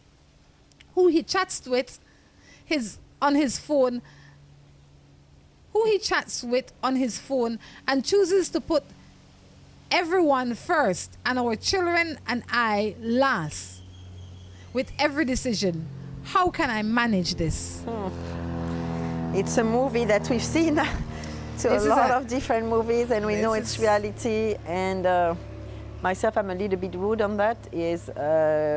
who he chats with on his phone, and chooses to put everyone first and our children and I last with every decision. How can I manage this? It's a movie that we've seen to a lot of different movies, and we know it's reality. And myself, I'm a little bit rude on that, is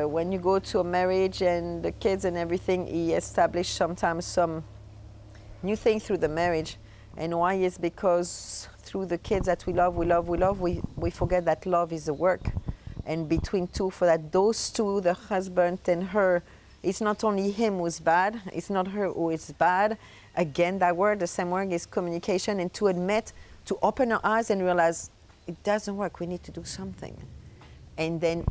when you go to a marriage and the kids and everything, he established sometimes some new thing through the marriage. And why is because through the kids that we love, we forget that love is a work. And between two, for that, those two, the husband and her, it's not only him who's bad, it's not her who is bad. Again, that word, the same word, is communication, and to admit, to open our eyes and realize it doesn't work, we need to do something. And then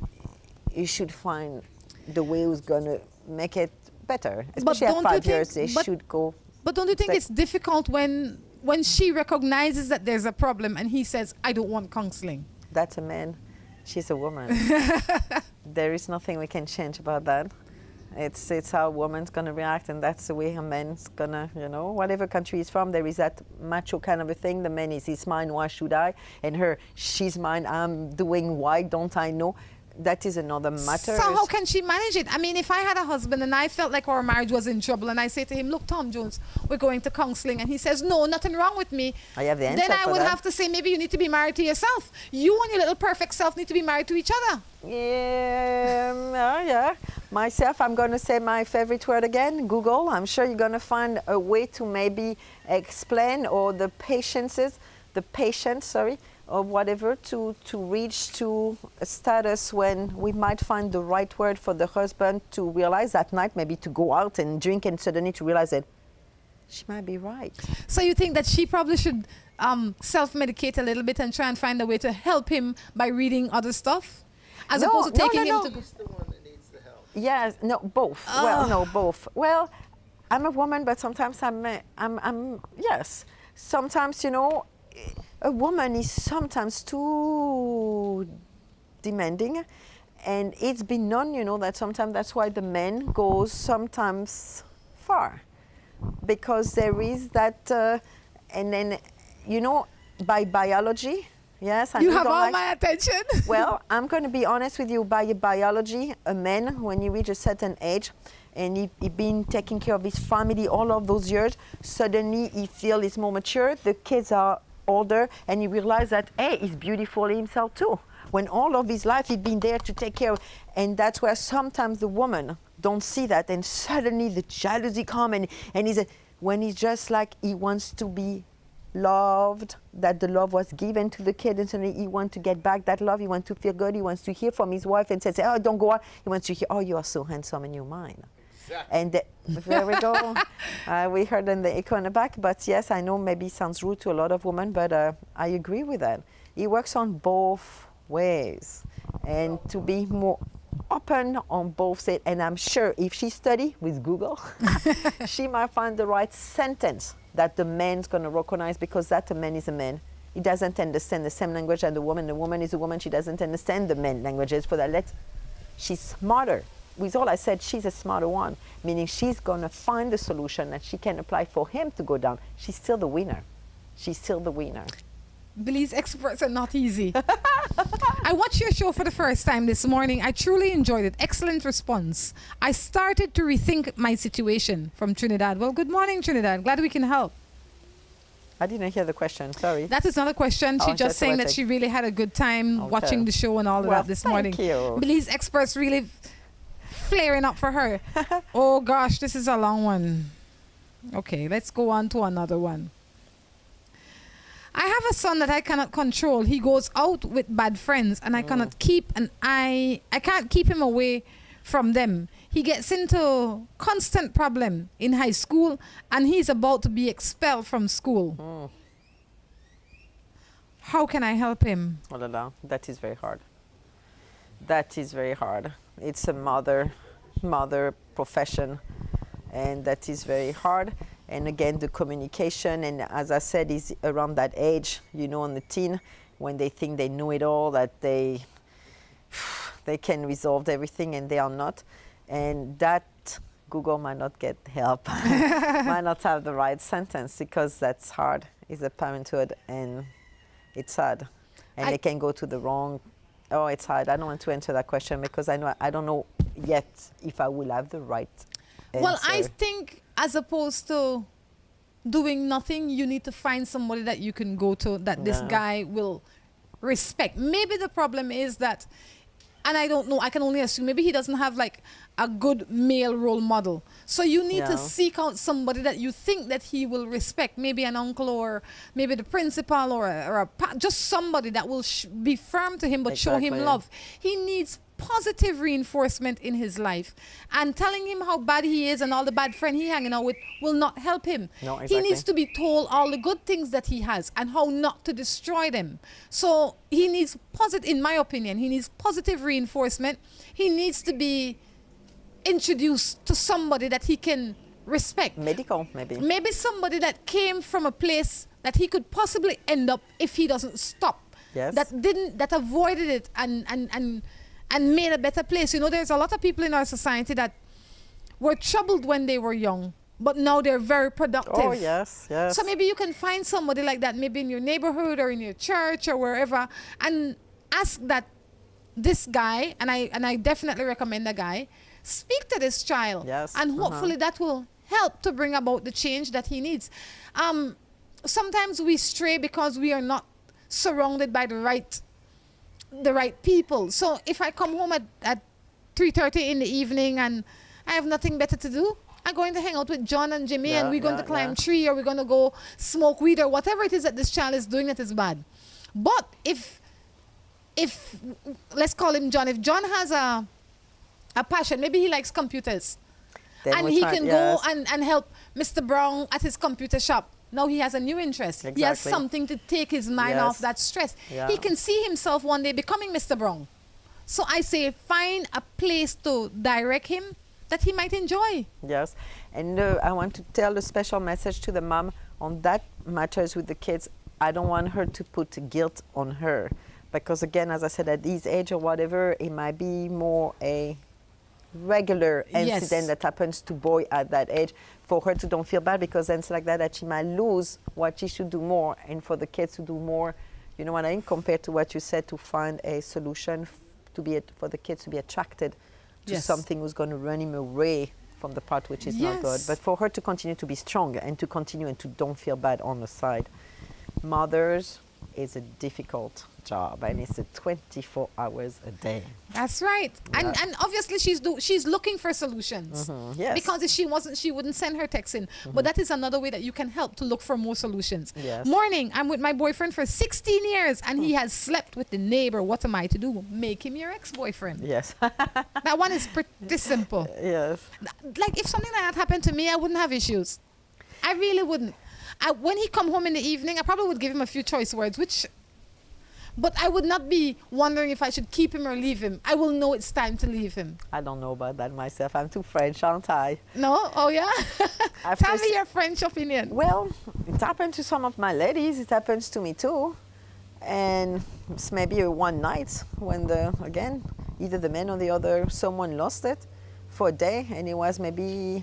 you should find the way who's going to make it better. But Especially at don't you 5 years, think- they but- should go. But don't you think it's difficult when she recognizes that there's a problem and he says, I don't want counseling? That's a man. She's a woman. There is nothing we can change about that. It's how a woman's going to react, and that's the way a man's going to, whatever country he's from, there is that macho kind of a thing. The man is, he's mine, why should I? And her, she's mine, I'm doing, why don't I know? That is another matter. So how can she manage it? I mean, if I had a husband and I felt like our marriage was in trouble and I say to him, look, Tom Jones, we're going to counseling, and he says, no, nothing wrong with me. I have the answer Then I for would that. have to say, maybe you need to be married to yourself. You and your little perfect self need to be married to each other. Yeah. Myself, I'm going to say my favorite word again, Google. I'm sure you're going to find a way to maybe explain, or the patience, or whatever, to reach to a status when we might find the right word for the husband to realize that night, maybe to go out and drink and suddenly to realize that she might be right. So you think that she probably should self-medicate a little bit and try and find a way to help him by reading other stuff? As opposed to taking him to... Yes, no, both. Well, no, both. Well, I'm a woman, but sometimes I'm yes. Sometimes, a woman is sometimes too demanding, and it's been known, that sometimes that's why the man goes sometimes far, because there is that, and then, by biology, yes. You have all my attention. Well, I'm going to be honest with you. By biology, a man, when he reaches a certain age, and he been taking care of his family all of those years, suddenly he feels he's more mature. The kids are older, and he realizes that, hey, he's beautiful himself too. When all of his life he's been there to take care of, and that's where sometimes the woman don't see that, and suddenly the jealousy come, and when he's just like he wants to be loved, that the love was given to the kid, and suddenly he wants to get back that love. He wants to feel good. He wants to hear from his wife and say, oh, don't go out. He wants to hear, oh, you are so handsome and you're mine. Exactly. And there we go. We heard in the echo in the back, but yes, I know maybe it sounds rude to a lot of women, but I agree with that. He works on both ways, and to be more open on both sides. And I'm sure if she study with Google, she might find the right sentence that the man's going to recognize, because that a man is a man. He doesn't understand the same language as the woman. The woman is a woman. She doesn't understand the man languages. For that, she's smarter. With all I said, she's a smarter one, meaning she's going to find the solution that she can apply for him to go down. She's still the winner. She's still the winner. Belize experts are not easy. I watched your show for the first time this morning. I truly enjoyed it. Excellent response. I started to rethink my situation from Trinidad. Well, good morning, Trinidad. Glad we can help. I didn't hear the question. Sorry. That is not a question. She's just saying that she really had a good time watching the show and all of that this morning. Thank you. Belize experts really flaring up for her. Oh, gosh, this is a long one. Okay, let's go on to another one. I have a son that I cannot control. He goes out with bad friends, and I cannot I can't keep him away from them. He gets into constant problem in high school, and he's about to be expelled from school. How can I help him? Oh la la, that is very hard. That is very hard. It's a mother profession, and that is very hard. And again, the communication, and as I said, is around that age, on the teen, when they think they know it all, that they can resolve everything, and they are not. And that Google might not get help, might not have the right sentence, because that's hard. It's a parenthood, and it's hard. And they can go to the wrong. Oh, it's hard. I don't want to answer that question, because I don't know yet if I will have the right answer. Well, I think as opposed to doing nothing, you need to find somebody that you can go to that this guy will respect. Maybe the problem is that, and I don't know, I can only assume, maybe he doesn't have like a good male role model. So you need to seek out somebody that you think that he will respect, maybe an uncle, or maybe the principal, or just somebody that will be firm to him but show him love. He needs positive reinforcement in his life. And telling him how bad he is and all the bad friend he hanging out with will not help him. No, exactly. He needs to be told all the good things that he has and how not to destroy them. So he needs in my opinion, he needs positive reinforcement. He needs to be introduced to somebody that he can respect. Medical, maybe. Maybe somebody that came from a place that he could possibly end up if he doesn't stop. Yes. That avoided it and made a better place. You know, there's a lot of people in our society that were troubled when they were young, but now they're very productive. Oh, yes, yes. So maybe you can find somebody like that, maybe in your neighborhood or in your church or wherever, and ask that this guy, and I definitely recommend the guy, speak to this child. Yes. And hopefully that will help to bring about the change that he needs. Sometimes we stray because we are not surrounded by the right people. So if I come home at 3:30 in the evening and I have nothing better to do, I'm going to hang out with John and Jimmy, and we're going to climb tree, or we're going to go smoke weed, or whatever it is that this child is doing that is bad. But if let's call him John, if John has a passion, maybe he likes computers, then and he can go and help Mr. Brown at his computer shop. Now he has a new interest. Exactly. He has something to take his mind off that stress. Yeah. He can see himself one day becoming Mr. Brown. So I say find a place to direct him that he might enjoy. Yes, and I want to tell a special message to the mom on that matters with the kids. I don't want her to put guilt on her, because again, as I said, at this age or whatever, it might be more a regular incident that happens to boy at that age. For her to don't feel bad, because then it's like that she might lose what she should do more, and for the kids to do more, you know what I mean, compared to what you said, to find a solution for the kids to be attracted to something who's going to run him away from the part which is not good. But for her to continue to be strong and to continue and to don't feel bad on the side. Mothers is a difficult job, and it's 24 hours a day. That's right. Yeah. And obviously she's looking for solutions. Yes. Because if she wasn't, she wouldn't send her text in. But that is another way that you can help to look for more solutions. Yes. Morning, I'm with my boyfriend for 16 years and he has slept with the neighbor. What am I to do? Make him your ex-boyfriend. Yes. That one is pretty simple. Yes. Like if something like that happened to me, I wouldn't have issues. I really wouldn't. When he come home in the evening, I probably would give him a few choice words, but I would not be wondering if I should keep him or leave him. I will know it's time to leave him. I don't know about that myself. I'm too French, aren't I? No? Oh, yeah? Tell me your French opinion. Well, it happened to some of my ladies. It happens to me too. And it's maybe a one night when again, either the man or the other, someone lost it for a day, and it was maybe...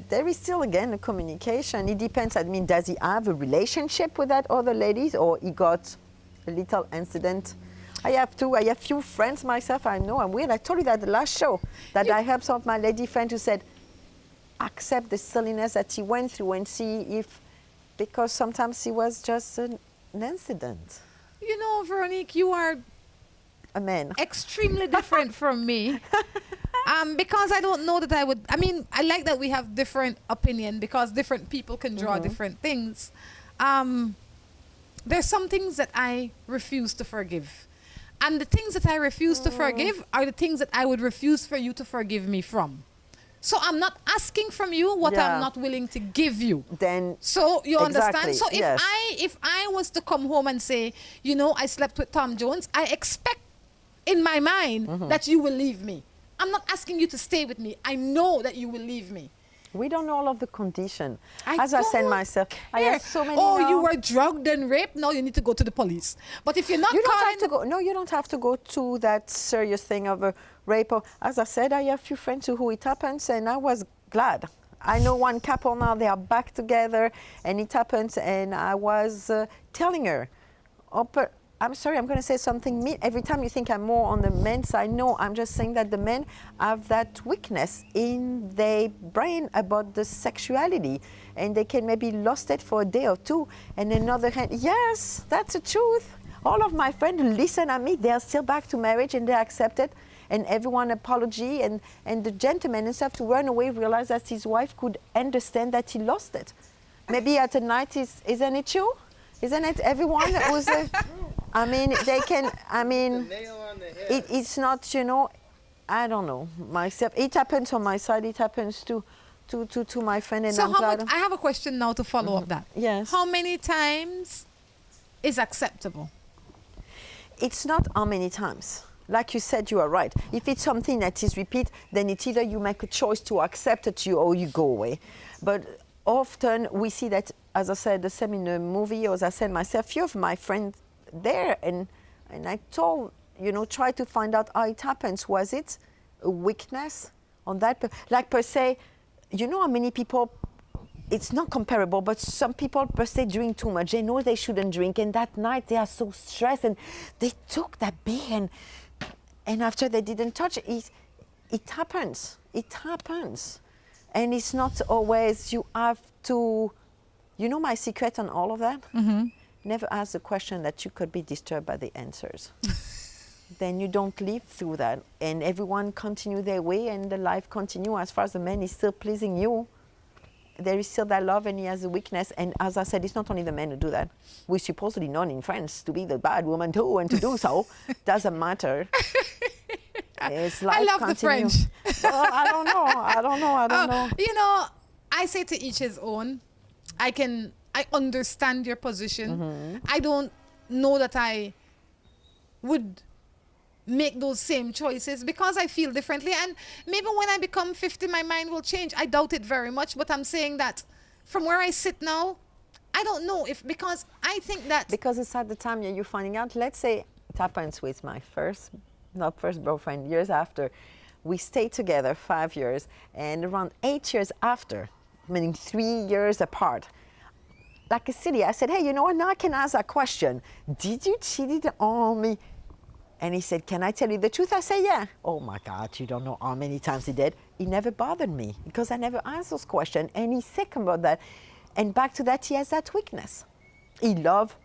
There is still, again, a communication. It depends. I mean, does he have a relationship with that other ladies, or he got a little incident? I have few friends myself. I know I'm weird. I told you that the last show, that I helped some of my lady friends who said, accept the silliness that he went through and see if, because sometimes it was just an incident. You know, Veronique, you are a man. Extremely different from me. Because I don't know that I would, I mean, I like that we have different opinion, because different people can draw different things. There's some things that I refuse to forgive. And the things that I refuse to forgive are the things that I would refuse for you to forgive me from. So I'm not asking from you what I'm not willing to give you. Then so you understand? So if yes. if I was to come home and say, you know, I slept with Tom Jones, I expect in my mind that you will leave me. I'm not asking you to stay with me. I know that you will leave me. We don't know all of the condition. As I said myself, I have so many. Oh, you were drugged and raped? No, you need to go to the police. But if you're not, you don't have to go. No, you don't have to go to that serious thing of a rape. As I said, I have a few friends who it happens, and I was glad. I know one couple now; they are back together, and it happens. And I was telling her, I'm sorry, I'm going to say something. Every time you think I'm more on the men's side, no, I'm just saying that the men have that weakness in their brain about the sexuality, and they can maybe lost it for a day or two. And another hand, yes, that's the truth. All of my friends listen at me, they are still back to marriage and they accept it. And everyone apology, and the gentleman instead to run away realize that his wife could understand that he lost it. Maybe at a night, isn't it true? Isn't it everyone who's I mean, they can, I mean, it's not, you know, I don't know, myself. It happens on my side, it happens to my friend. And So I'm how glad. much, I have a question now to follow up that. Yes. How many times is acceptable? It's not how many times. Like you said, you are right. If it's something that is repeat, then it's either you make a choice to accept it or you go away. But often we see that, as I said, the same in the movie, or as I said myself, few of my friends there, and I told, you know, try to find out how it happens. Was it a weakness on that? Like per se, you know how many people, it's not comparable, but some people per se drink too much. They know they shouldn't drink, and that night they are so stressed, and they took that beer, and after they didn't touch it, it happens. It happens. And it's not always, you have to, you know my secret on all of that? Never ask the question that you could be disturbed by the answers. Then you don't live through that. And everyone continue their way, and the life continue. As far as the man is still pleasing you, there is still that love, and he has a weakness. And as I said, it's not only the men who do that. We're supposedly known in France to be the bad woman too, and to do so doesn't matter. It's life I love continue. the French. Well, I don't know. You know, I say to each his own. I understand your position. I don't know that I would make those same choices because I feel differently, and maybe when I become 50 my mind will change. I doubt it very much, but I'm saying that from where I sit now, I don't know if, because I think that because it's at the time you're finding out. Let's say it happens with my first boyfriend. Years after, we stayed together 5 years, and around 8 years after, meaning 3 years apart, like a silly, I said, hey, you know what, now I can ask that question. Did you cheat on me? And he said, can I tell you the truth? I said, yeah. Oh my God, you don't know how many times he did. He never bothered me because I never asked those questions. And he's sick about that. And back to that, he has that weakness. He loved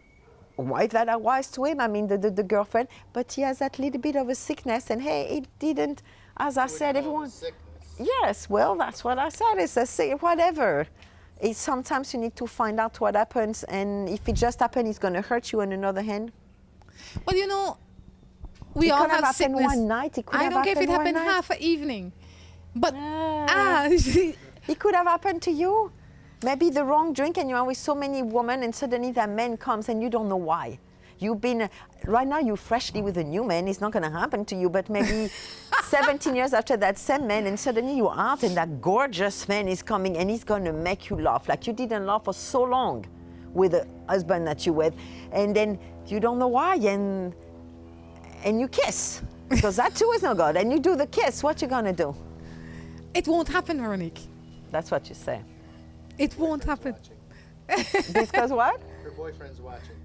a wife that I was to him, I mean the girlfriend, but he has that little bit of a sickness. And hey, it didn't, as I said, everyone. Yes, well, that's what I said. It's a sick, whatever. It's sometimes you need to find out what happens. And if it just happened, it's going to hurt you on another hand. Well, you know, we all have sickness. One night. I don't care if it happened half an evening, but it could have happened to you. Maybe the wrong drink, and you are with so many women, and suddenly that man comes, and you don't know why. You've been right now. You're freshly with a new man. It's not going to happen to you, but maybe 17 years after that same man, and suddenly you're out, and that gorgeous man is coming, and he's going to make you laugh like you didn't laugh for so long with the husband that you're with, and then you don't know why, and you kiss, because that too is no good. And you do the kiss, what you gonna do? It won't happen, Veronique. That's what you say. It won't happen. Because what? Her boyfriend's watching.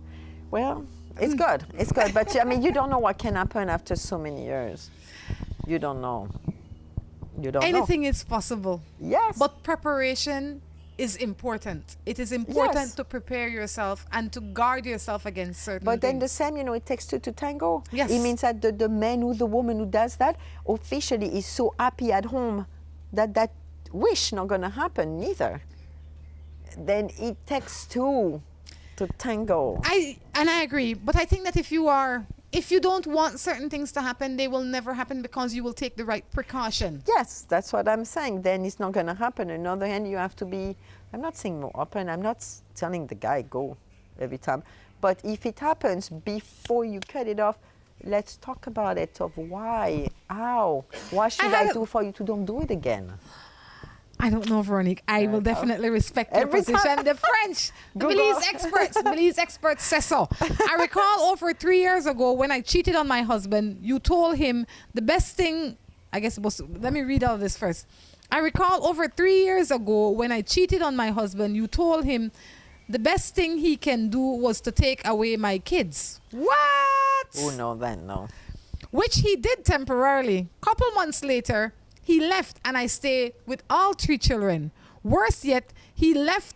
Well, it's good. It's good. But I mean, you don't know what can happen after so many years. You don't know. You don't know. Anything is possible. Yes. But preparation is important. It is important to prepare yourself and to guard yourself against certain But then things. the same, you know, it takes two to tango. Yes. It means that the man or the woman who does that officially is so happy at home that that wish not going to happen neither. Then it takes two to tango. I agree, but I think that if you don't want certain things to happen, they will never happen because you will take the right precaution. Yes, that's what I'm saying. Then it's not going to happen. On the other hand, you have to be, I'm not saying more open. I'm not telling the guy go every time. But if it happens before you cut it off, let's talk about it of why, how, what should I do for you to don't do it again? I don't know, Veronique. I will definitely respect your Every position. time. The French, the Belize experts say so. I recall over 3 years ago when I cheated on my husband, you told him the best thing, I guess, let me read all this first. I recall over 3 years ago when I cheated on my husband, you told him the best thing he can do was to take away my kids. What? Oh, no, then no. Which he did temporarily. Couple months later, he left and I stayed with all 3 children. Worse yet, he left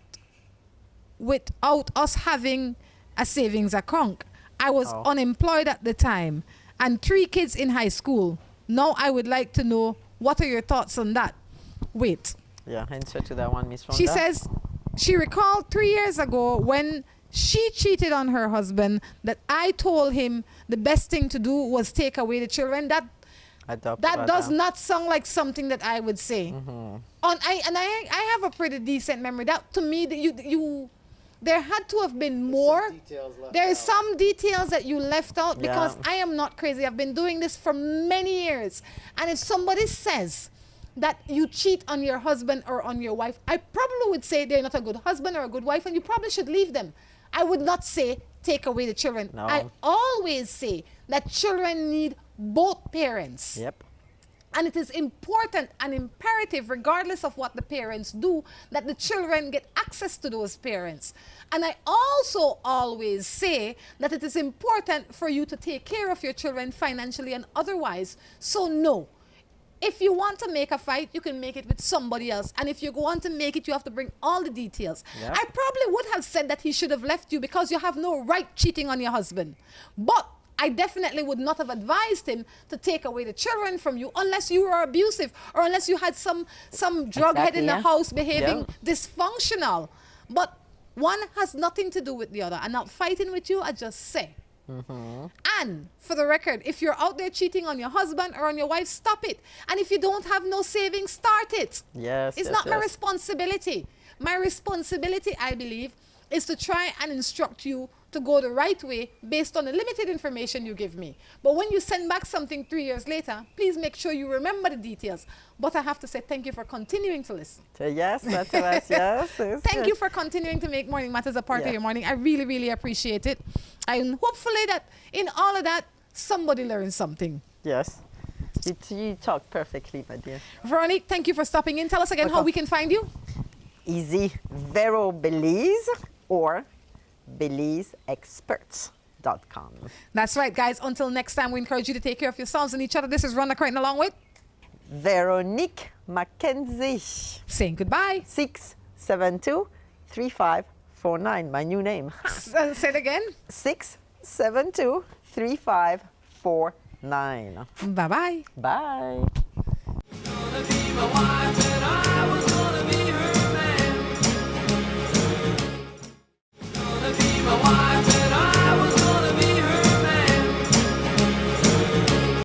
without us having a savings account. I was unemployed at the time and 3 kids in high school. Now I would like to know, what are your thoughts on that? Wait. Yeah, answer to that one, Miss Rhonda. She says she recalled 3 years ago when she cheated on her husband, that I told him the best thing to do was take away the children. That does not sound like something that I would say. I have a pretty decent memory. That to me, there had to have been more. There is some details that you left out because I am not crazy. I've been doing this for many years. And if somebody says that you cheat on your husband or on your wife, I probably would say they're not a good husband or a good wife and you probably should leave them. I would not say take away the children. No. I always say that children need both parents. Yep. And it is important and imperative, regardless of what the parents do, that the children get access to those parents. And I also always say that it is important for you to take care of your children financially and otherwise. So no, if you want to make a fight, you can make it with somebody else. And if you want to make it, you have to bring all the details. Yep. I probably would have said that he should have left you because you have no right cheating on your husband. But I definitely would not have advised him to take away the children from you unless you were abusive or unless you had some drug head in the house behaving dysfunctional. But one has nothing to do with the other. I'm not fighting with you, I just say. And for the record, if you're out there cheating on your husband or on your wife, stop it. And if you don't have no savings, start it. It's not my responsibility. My responsibility, I believe, is to try and instruct you to go the right way based on the limited information you give me. But when you send back something 3 years later, please make sure you remember the details. But I have to say thank you for continuing to listen. Yes, that's us. Yes. Thank you for continuing to make Morning Matters a part of your morning. I really, really appreciate it. And hopefully that in all of that, somebody learns something. Yes. You talk perfectly, my dear. Veronique, thank you for stopping in. Tell us again how we can find you. Easy. Vero Belize or BelizeExperts.com. That's right, guys. Until next time, we encourage you to take care of yourselves and each other. This is Rhonda Crichton along with Veronique Mackenzie. Saying goodbye. 672-3549. My new name. Say it again. 672-3549. Bye-bye. Bye.